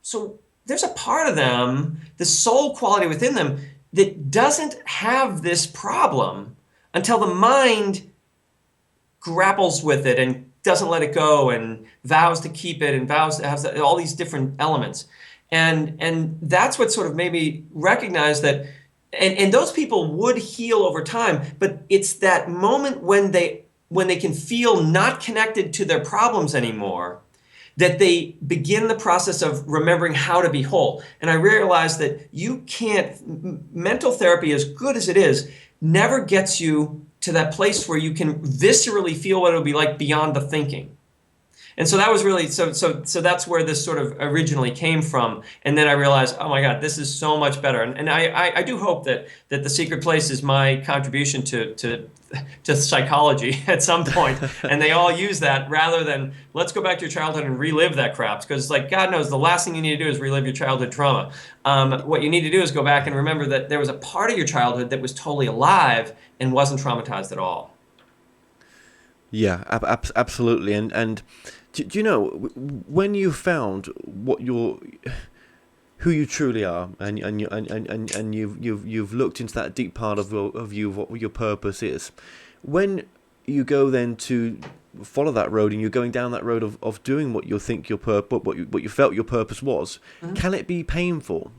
so there's a part of them, the soul quality within them, that doesn't have this problem until the mind grapples with it and doesn't let it go and vows to keep it and vows to have all these different elements. And that's what sort of made me recognize that, and those people would heal over time, but it's that moment when they can feel not connected to their problems anymore, that they begin the process of remembering how to be whole. And I realized that mental therapy, as good as it is, never gets you to that place where you can viscerally feel what it would be like beyond the thinking. And so that was really, so that's where this sort of originally came from. And then I realized, oh my God, this is so much better. And I do hope that the secret place is my contribution to psychology at some point. And they all use that rather than let's go back to your childhood and relive that crap. Because like God knows the last thing you need to do is relive your childhood trauma. What you need to do is go back and remember that there was a part of your childhood that was totally alive and wasn't traumatized at all. Yeah, absolutely. And do you know, when you found who you truly are, and you've looked into that deep part of you, what your purpose is, when you go then to follow that road, and you're going down that road of doing what you think your what you felt your purpose was, can it be painful?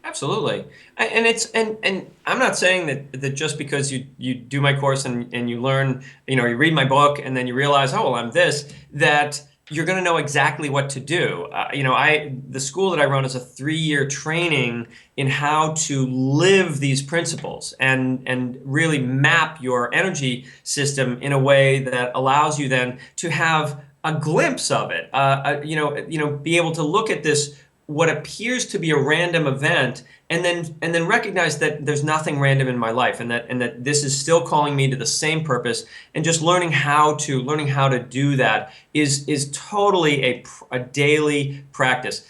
Absolutely. And I'm not saying that just because you do my course and you learn, you read my book and then you realize, oh, well, I'm this, that you're going to know exactly what to do. The school that I run is a 3-year training in how to live these principles and really map your energy system in a way that allows you then to have a glimpse of it. Be able to look at this, what appears to be a random event, and then recognize that there's nothing random in my life, and that this is still calling me to the same purpose, and just learning how to do that is totally a daily practice.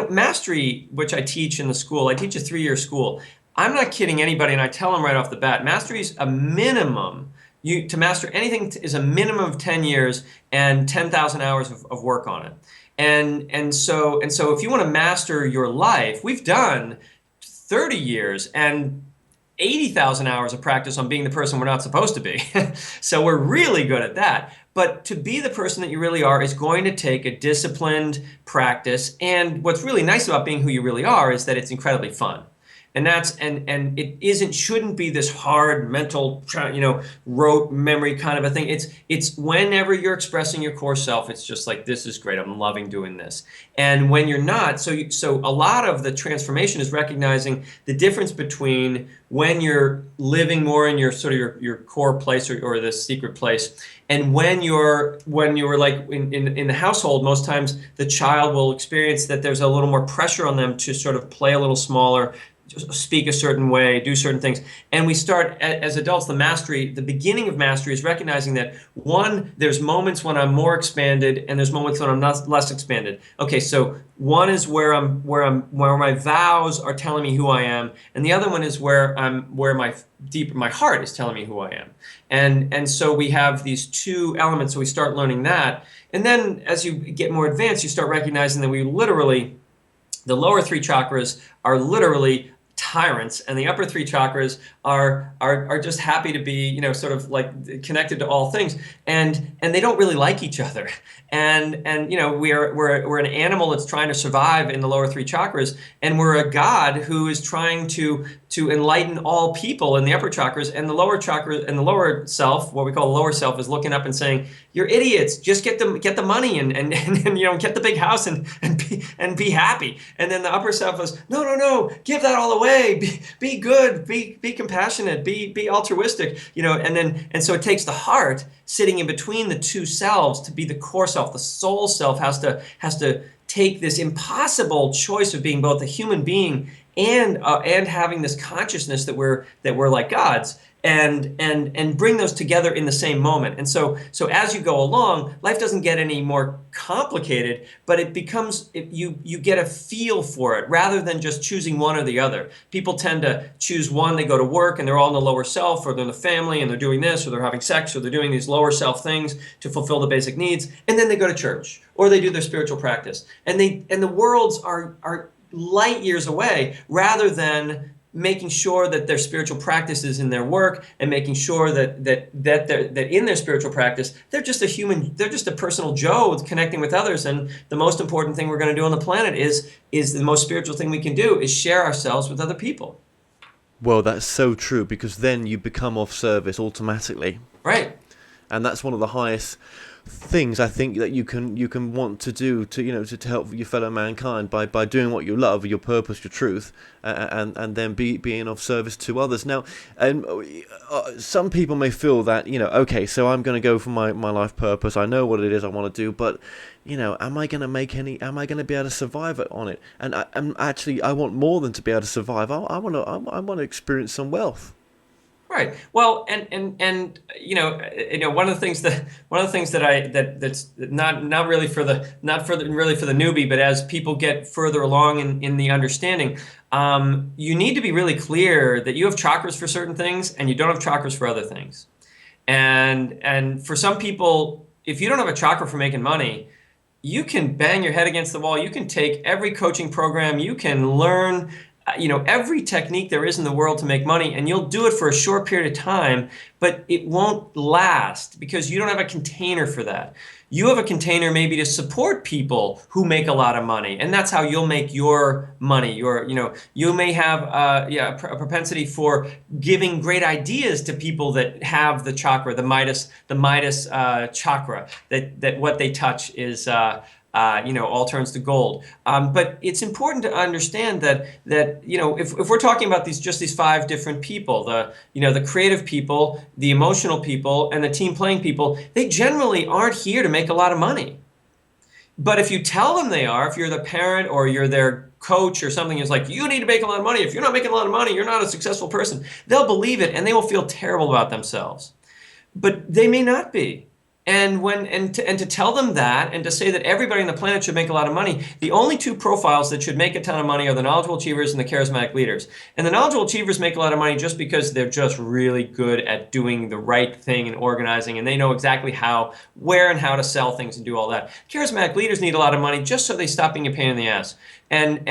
Mastery, which I teach in the school, I teach a 3-year school. I'm not kidding anybody, and I tell them right off the bat, mastery is a minimum. To master anything is a minimum of 10 years and 10,000 hours of work on it. And so if you want to master your life, we've done 30 years and 80,000 hours of practice on being the person we're not supposed to be. So we're really good at that. But to be the person that you really are is going to take a disciplined practice. And what's really nice about being who you really are is that it's incredibly fun. And it shouldn't be this hard mental, rote memory kind of a thing. It's whenever you're expressing your core self, it's just like, this is great. I'm loving doing this. And when you're not, so a lot of the transformation is recognizing the difference between when you're living more in your sort of your core place or the secret place, and when you're like in the household. Most times the child will experience that there's a little more pressure on them to sort of play a little smaller, speak a certain way, do certain things. And we start, as adults, the beginning of mastery is recognizing that, one, there's moments when I'm more expanded and there's moments when I'm not less expanded. Okay, so one is where my vows are telling me who I am, and the other one is where my heart is telling me who I am. And so we have these two elements, so we start learning that. And then as you get more advanced, you start recognizing that the lower 3 chakras are literally tyrants, and the upper 3 chakras are just happy to be, sort of like connected to all things, and they don't really like each other. And we're an animal that's trying to survive in the lower 3 chakras, and we're a god who is trying to enlighten all people in the upper chakras. And the lower chakra and the lower self, what we call the lower self, is looking up and saying, "You're idiots. Just get the money and get the big house and be happy." And then the upper self is, "No, give that all away. Be good. Be compassionate. Be altruistic." And so it takes the heart sitting in between the two selves to be the core self. The soul self has to take this impossible choice of being both a human being and having this consciousness that we're like gods, and bring those together in the same moment. And so as you go along, life doesn't get any more complicated, but it becomes, you get a feel for it rather than just choosing one or the other. People tend to choose one. They go to work and they're all in the lower self, or they're in the family and they're doing this, or they're having sex, or they're doing these lower self things to fulfill the basic needs, and then they go to church or they do their spiritual practice, and the worlds are light years away, rather than making sure that their spiritual practice is in their work, and making sure that in their spiritual practice, they're just a personal Joe connecting with others. And the most important thing we're going to do on the planet is the most spiritual thing we can do is share ourselves with other people. Well, that's so true, because then you become of service automatically. Right. And that's one of the highest things I think that you can want to do to help your fellow mankind by doing what you love, your purpose, your truth, and then being of service to others. Now, and some people may feel that okay, so I'm going to go for my life purpose. I know what it is I want to do, but am I going to be able to survive on it? And I want more than to be able to survive. I want to experience some wealth. Right. Well, and one of the things that's not really for the newbie, but as people get further along in the understanding, you need to be really clear that you have chakras for certain things and you don't have chakras for other things. And for some people, if you don't have a chakra for making money, you can bang your head against the wall. You can take every coaching program. You can learn every technique there is in the world to make money, and you'll do it for a short period of time, but it won't last because you don't have a container for that. You have a container maybe to support people who make a lot of money, and that's how you'll make your money. You may have a propensity for giving great ideas to people that have the chakra, the Midas chakra, that what they touch is all turns to gold. But it's important to understand that if we're talking about these 5 different people, the creative people, the emotional people, and the team playing people, they generally aren't here to make a lot of money. But if you tell them they are, if you're the parent or you're their coach or something, is like, you need to make a lot of money. If you're not making a lot of money, you're not a successful person. They'll believe it and they will feel terrible about themselves. But they may not be. And to tell them that, and to say that everybody on the planet should make a lot of money, the only 2 profiles that should make a ton of money are the knowledgeable achievers and the charismatic leaders. And the knowledgeable achievers make a lot of money just because they're just really good at doing the right thing and organizing, and they know exactly where and how to sell things and do all that. Charismatic leaders need a lot of money just so they stop being a pain in the ass. And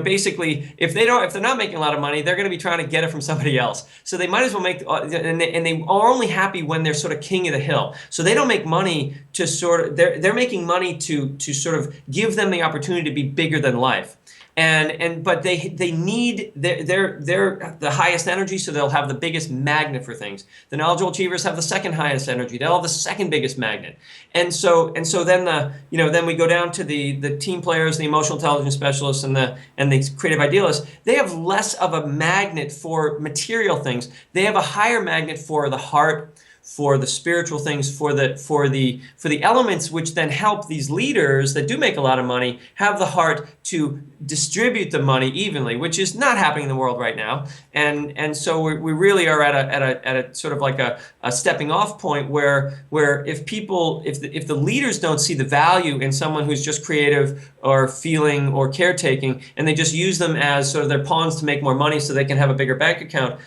basically, if they're not making a lot of money, they're going to be trying to get it from somebody else. So they might as well make, and they are only happy when they're sort of king of the hill. So they don't make money to they're making money to sort of give them the opportunity to be bigger than life. But they need they're the highest energy, so they'll have the biggest magnet for things. The knowledgeable achievers have the second highest energy. They'll have the second biggest magnet. And so then then we go down to the team players, the emotional intelligence specialists, and the creative idealists. They have less of a magnet for material things. They have a higher magnet for the heart, for the spiritual things, for the elements which then help these leaders that do make a lot of money have the heart to distribute the money evenly, which is not happening in the world right now. And so we really are at a sort of like a stepping off point where if the leaders don't see the value in someone who's just creative or feeling or caretaking, and they just use them as sort of their pawns to make more money so they can have a bigger bank account,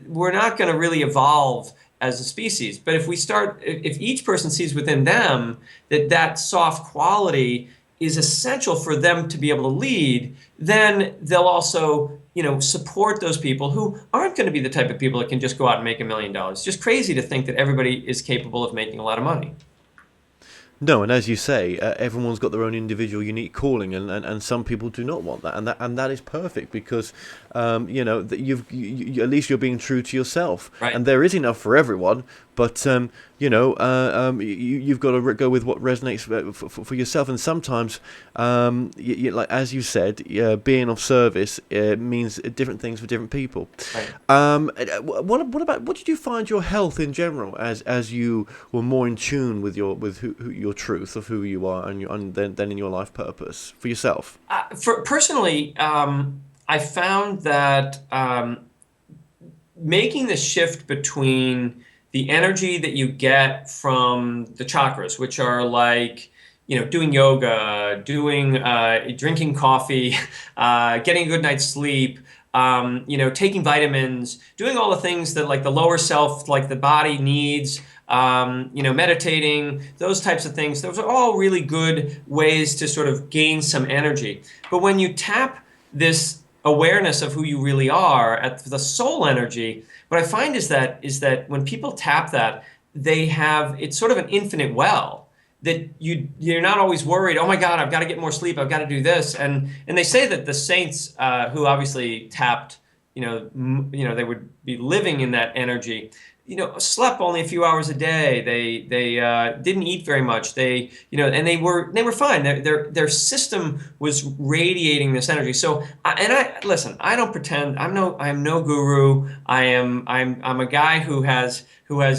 we're not going to really evolve as a species. But if each person sees within them that soft quality is essential for them to be able to lead, then they'll also, support those people who aren't going to be the type of people that can just go out and make $1 million. It's just crazy to think that everybody is capable of making a lot of money. No, and as you say, everyone's got their own individual, unique calling, and some people do not want that, and that is perfect because, you at least you're being true to yourself, right. And there is enough for everyone. But you've got to go with what resonates for yourself, and sometimes, like as you said, being of service means different things for different people. Right. What did you find your health in general as you were more in tune with your truth of who you are and then in your life purpose for yourself? Personally, I found that making the shift between the energy that you get from the chakras, which are like, doing yoga, drinking coffee, getting a good night's sleep, taking vitamins, doing all the things that like the lower self, like the body needs, meditating, those types of things. Those are all really good ways to sort of gain some energy. But when you tap this awareness of who you really are at the soul energy, what I find is that when people tap that, it's sort of an infinite well that you're not always worried, oh my God, I've got to get more sleep, I've got to do this. And they say that the saints who obviously tapped, they would be living in that energy, slept only a few hours a day. They didn't eat very much. And they were fine. Their system was radiating this energy. So, listen, I don't pretend. I am no guru. I'm a guy who has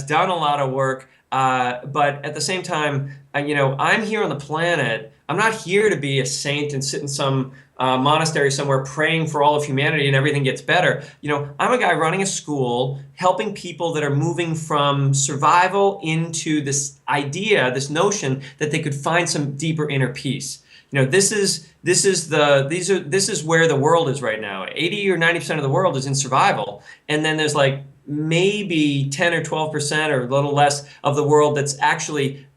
done a lot of work. But at the same time, I'm here on the planet. I'm not here to be a saint and sit in some monastery somewhere praying for all of humanity and everything gets better. I'm a guy running a school, helping people that are moving from survival into this idea, this notion that they could find some deeper inner peace. This is where the world is right now. 80 or 90% of the world is in survival, and then there's like maybe 10 or 12% or a little less of the world that's actually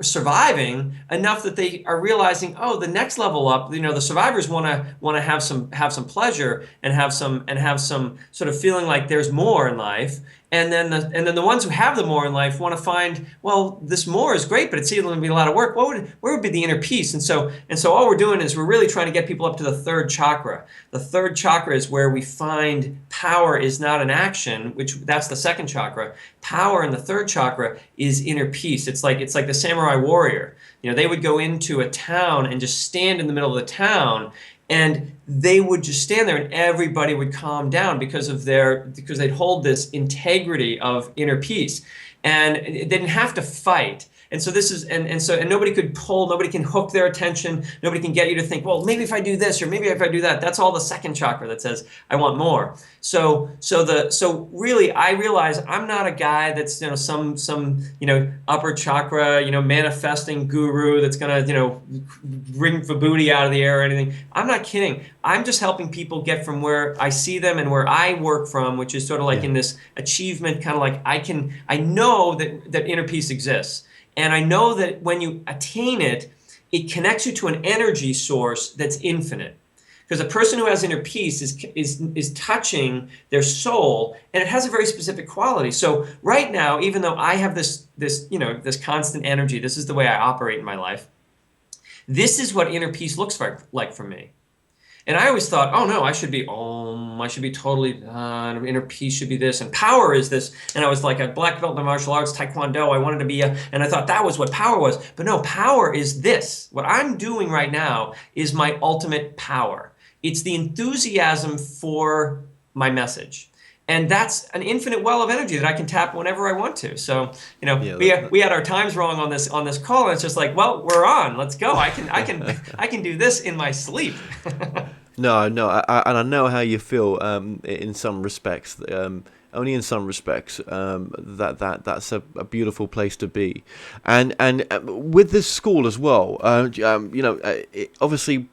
surviving enough that they are realizing, oh, the next level up, the survivors want to have some pleasure and have some sort of feeling like there's more in life. And then the ones who have the more in life want to find, well, this more is great, but it's either going to be a lot of work. Where would be the inner peace? And so all we're doing is we're really trying to get people up to the third chakra. The third chakra is where we find power is not an action, that's the second chakra. Power in the third chakra is inner peace. It's like the samurai warrior. They would go into a town and just stand in the middle of the town, and they would just stand there and everybody would calm down because they'd hold this integrity of inner peace. And they didn't have to fight. And so nobody can hook their attention. Nobody can get you to think, well, maybe if I do this or maybe if I do that. That's all the second chakra that says, I want more. So really, I realize I'm not a guy that's some upper chakra manifesting guru that's gonna bring vibhuti out of the air or anything. I'm not kidding. I'm just helping people get from where I see them and where I work from, which is sort of like in this achievement kind of like I know that inner peace exists. And I know that when you attain it, it connects you to an energy source that's infinite. Because a person who has inner peace is touching their soul, and it has a very specific quality. So right now, even though I have this constant energy, this is the way I operate in my life. This is what inner peace looks like for me. And I always thought, oh no, I should be totally done, inner peace should be this, and power is this. And I was like a black belt in martial arts, taekwondo, I wanted to be and I thought that was what power was. But no, power is this. What I'm doing right now is my ultimate power. It's the enthusiasm for my message. And that's an infinite well of energy that I can tap whenever I want to. So, we had our times wrong on this call, and it's just like, well, we're on. Let's go. I can do this in my sleep. No, and I know how you feel. In some respects, only in some respects. That's a beautiful place to be, and with this school as well. Obviously,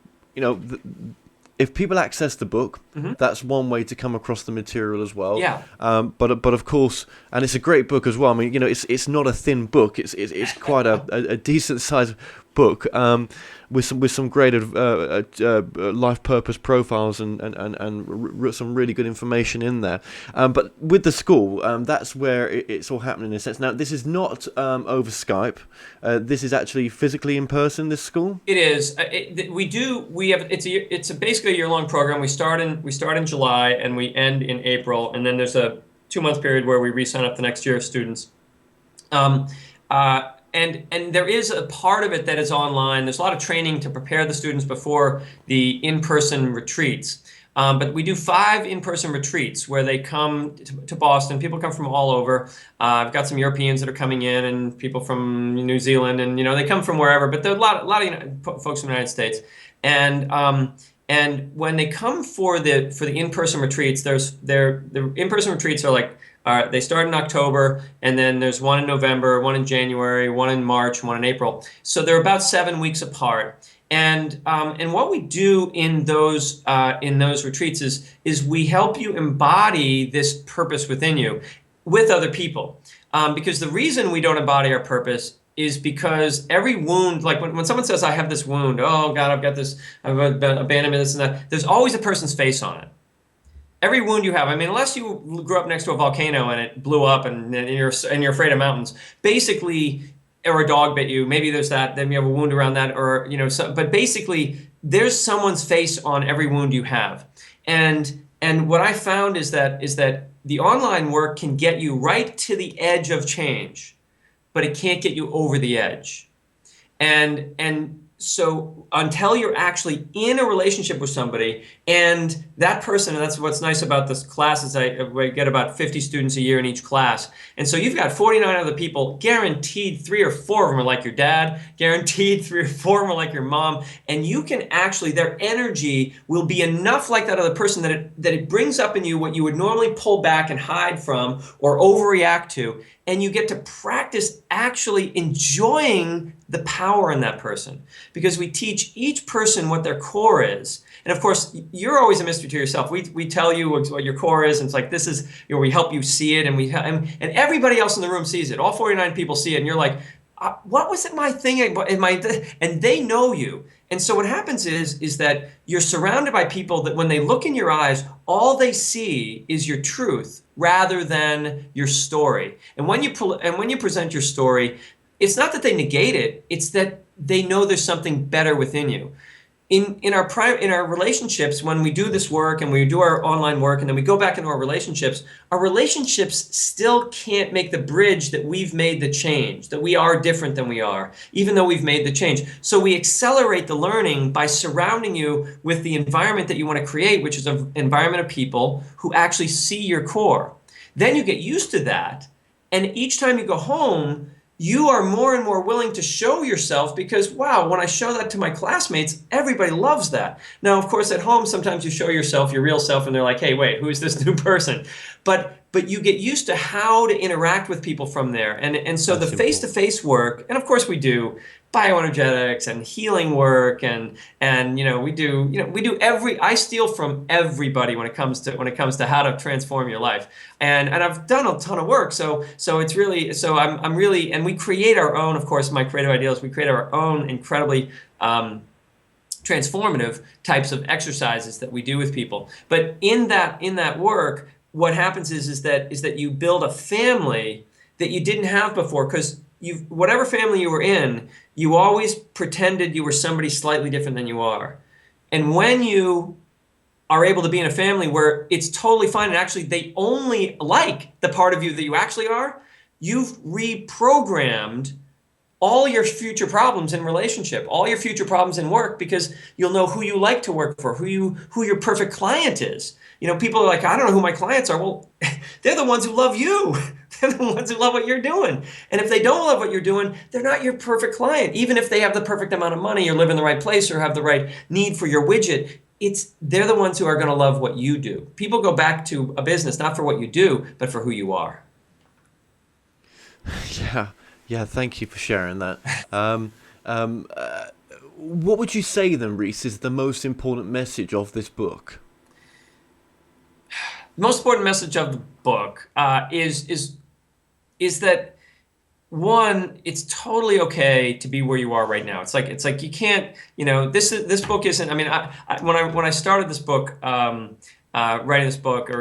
if people access the book, that's one way to come across the material as well. Yeah. But of course, and it's a great book as well. I mean, it's not a thin book. It's quite a decent sized book. With some great life purpose profiles and some really good information in there. But with the school, that's where it's all happening in a sense. Now, this is not over Skype. This is actually physically in person. This school. It is. It's basically a year-long program. We start in July and we end in April, and then there's a 2-month period where we re-sign up the next year of students. And there is a part of it that is online. There's a lot of training to prepare the students before the in-person retreats. But we do 5 in-person retreats where they come to Boston. People come from all over. I've got some Europeans that are coming in and people from New Zealand, and they come from wherever. But there are a lot of folks from the United States. And when they come for the in-person retreats, the in-person retreats are like. They start in October, and then there's one in November, one in January, one in March, one in April. So they're about 7 weeks apart. And what we do in those retreats is we help you embody this purpose within you with other people. Because the reason we don't embody our purpose is because every wound, like when someone says, I have this wound, oh God, I've got this, I've abandonment, this and that, there's always a person's face on it. Every wound you have, I mean, unless you grew up next to a volcano and it blew up and you're afraid of mountains, basically, or a dog bit you, maybe there's that, then you have a wound around that, or, but basically, there's someone's face on every wound you have. And what I found is that the online work can get you right to the edge of change, but it can't get you over the edge. And so until you're actually in a relationship with somebody and that person, and that's what's nice about this class is I get about 50 students a year in each class. And so you've got 49 other people, guaranteed 3 or 4 of them are like your dad, guaranteed 3 or 4 of them are like your mom. And you can actually, their energy will be enough like that other person that it brings up in you what you would normally pull back and hide from or overreact to. And you get to practice actually enjoying the power in that person, because we teach each person what their core is. And of course, you're always a mystery to yourself. We tell you what your core is, and it's like this is, we help you see it, and everybody else in the room sees it. All 49 people see it, and you're like, what was it my thing? And they know you. And so what happens is that you're surrounded by people that when they look in your eyes, all they see is your truth rather than your story. And when you present your story, it's not that they negate it, it's that they know there's something better within you. In our relationships, when we do this work and we do our online work and then we go back into our relationships still can't make the bridge that we've made the change, that we are different than we are, even though we've made the change. So we accelerate the learning by surrounding you with the environment that you want to create, which is an environment of people who actually see your core. Then you get used to that, and each time you go home, you are more and more willing to show yourself because, wow, when I show that to my classmates, everybody loves that. Now, of course, at home, sometimes you show yourself, your real self, and they're like, hey, wait, who is this new person? But you get used to how to interact with people from there. And so the face-to-face work, and of course we do bioenergetics and healing work and we do I steal from everybody when it comes to how to transform your life. And I've done a ton of work. So it's really, so I'm really, and we create our own, of course, my creative ideals, we create our own incredibly transformative types of exercises that we do with people. But in that work, what happens is that you build a family that you didn't have before, because whatever family you were in, you always pretended you were somebody slightly different than you are. And when you are able to be in a family where it's totally fine and actually they only like the part of you that you actually are, you've reprogrammed all your future problems in relationship, all your future problems in work, because you'll know who you like to work for, who your perfect client is. People are like, I don't know who my clients are. Well, they're the ones who love you. They're the ones who love what you're doing. And if they don't love what you're doing, they're not your perfect client. Even if they have the perfect amount of money or live in the right place or have the right need for your widget, they're the ones who are going to love what you do. People go back to a business not for what you do, but for who you are. Yeah, thank you for sharing that. What would you say then, Rhys, is the most important message of this book? The most important message of the book is that, one, it's totally okay to be where you are right now. It's like you can't, this book isn't. I mean, when I started this book, writing this book,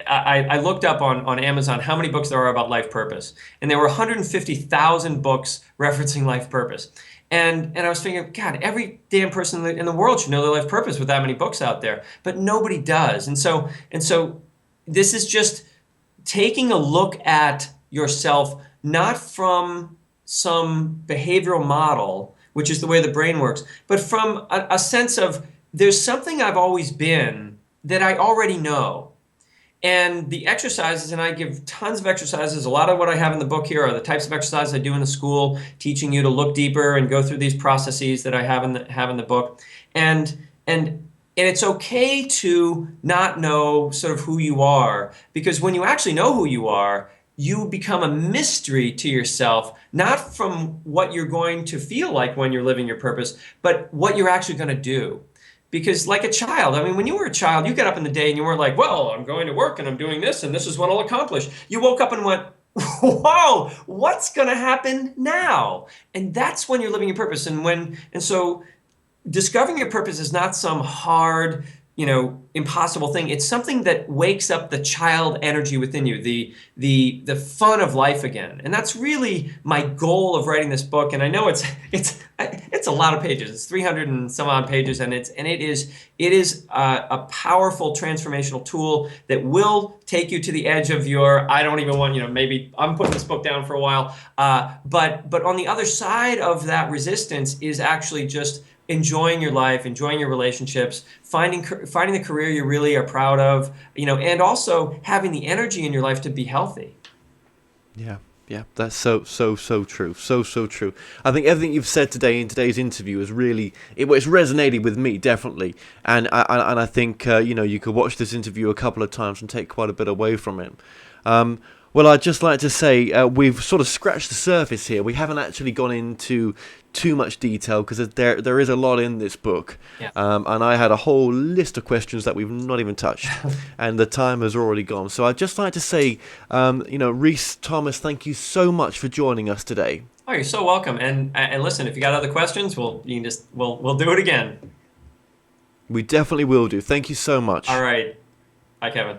I looked up on Amazon how many books there are about life purpose, and there were 150,000 books referencing life purpose. And I was thinking, God, every damn person in the world should know their life purpose with that many books out there, but nobody does. And so this is just taking a look at yourself, not from some behavioral model, which is the way the brain works, but from a sense of there's something I've always been that I already know. And the exercises, and I give tons of exercises. A lot of what I have in the book here are the types of exercises I do in the school, teaching you to look deeper and go through these processes that I have in the book. And it's okay to not know sort of who you are, because when you actually know who you are, you become a mystery to yourself, not from what you're going to feel like when you're living your purpose, but what you're actually going to do. Because like a child, I mean, when you were a child, you got up in the day and you weren't like, well, I'm going to work and I'm doing this and this is what I'll accomplish. You woke up and went, wow, what's going to happen now? And that's when you're living your purpose. And so discovering your purpose is not some hard, impossible thing. It's something that wakes up the child energy within you, the fun of life again. And that's really my goal of writing this book. And I know it's a lot of pages. It's 300 and some odd pages, and it is a powerful transformational tool that will take you to the edge of your, I don't even want, maybe I'm putting this book down for a while. But on the other side of that resistance is actually just enjoying your life, enjoying your relationships, finding the career you really are proud of, and also having the energy in your life to be healthy. Yeah, that's so true. So true. I think everything you've said today in today's interview is really, it's resonated with me, definitely. And I think, you could watch this interview a couple of times and take quite a bit away from it. Well, I'd just like to say we've sort of scratched the surface here. We haven't actually gone into too much detail because there is a lot in this book. Yeah. And I had a whole list of questions that we've not even touched, and the time has already gone. So I'd just like to say, Rhys Thomas, thank you so much for joining us today. Oh, you're so welcome. And listen, if you got other questions, we'll do it again. We definitely will do. Thank you so much. All right. Bye, Kevin.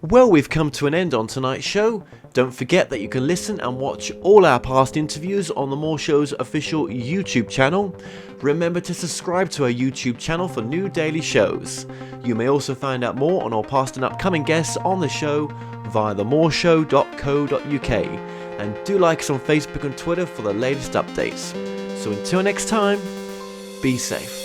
Well, we've come to an end on tonight's show. Don't forget that you can listen and watch all our past interviews on The More Show's official YouTube channel. Remember to subscribe to our YouTube channel for new daily shows. You may also find out more on our past and upcoming guests on the show via themoreshow.co.uk. And do like us on Facebook and Twitter for the latest updates. So until next time, be safe.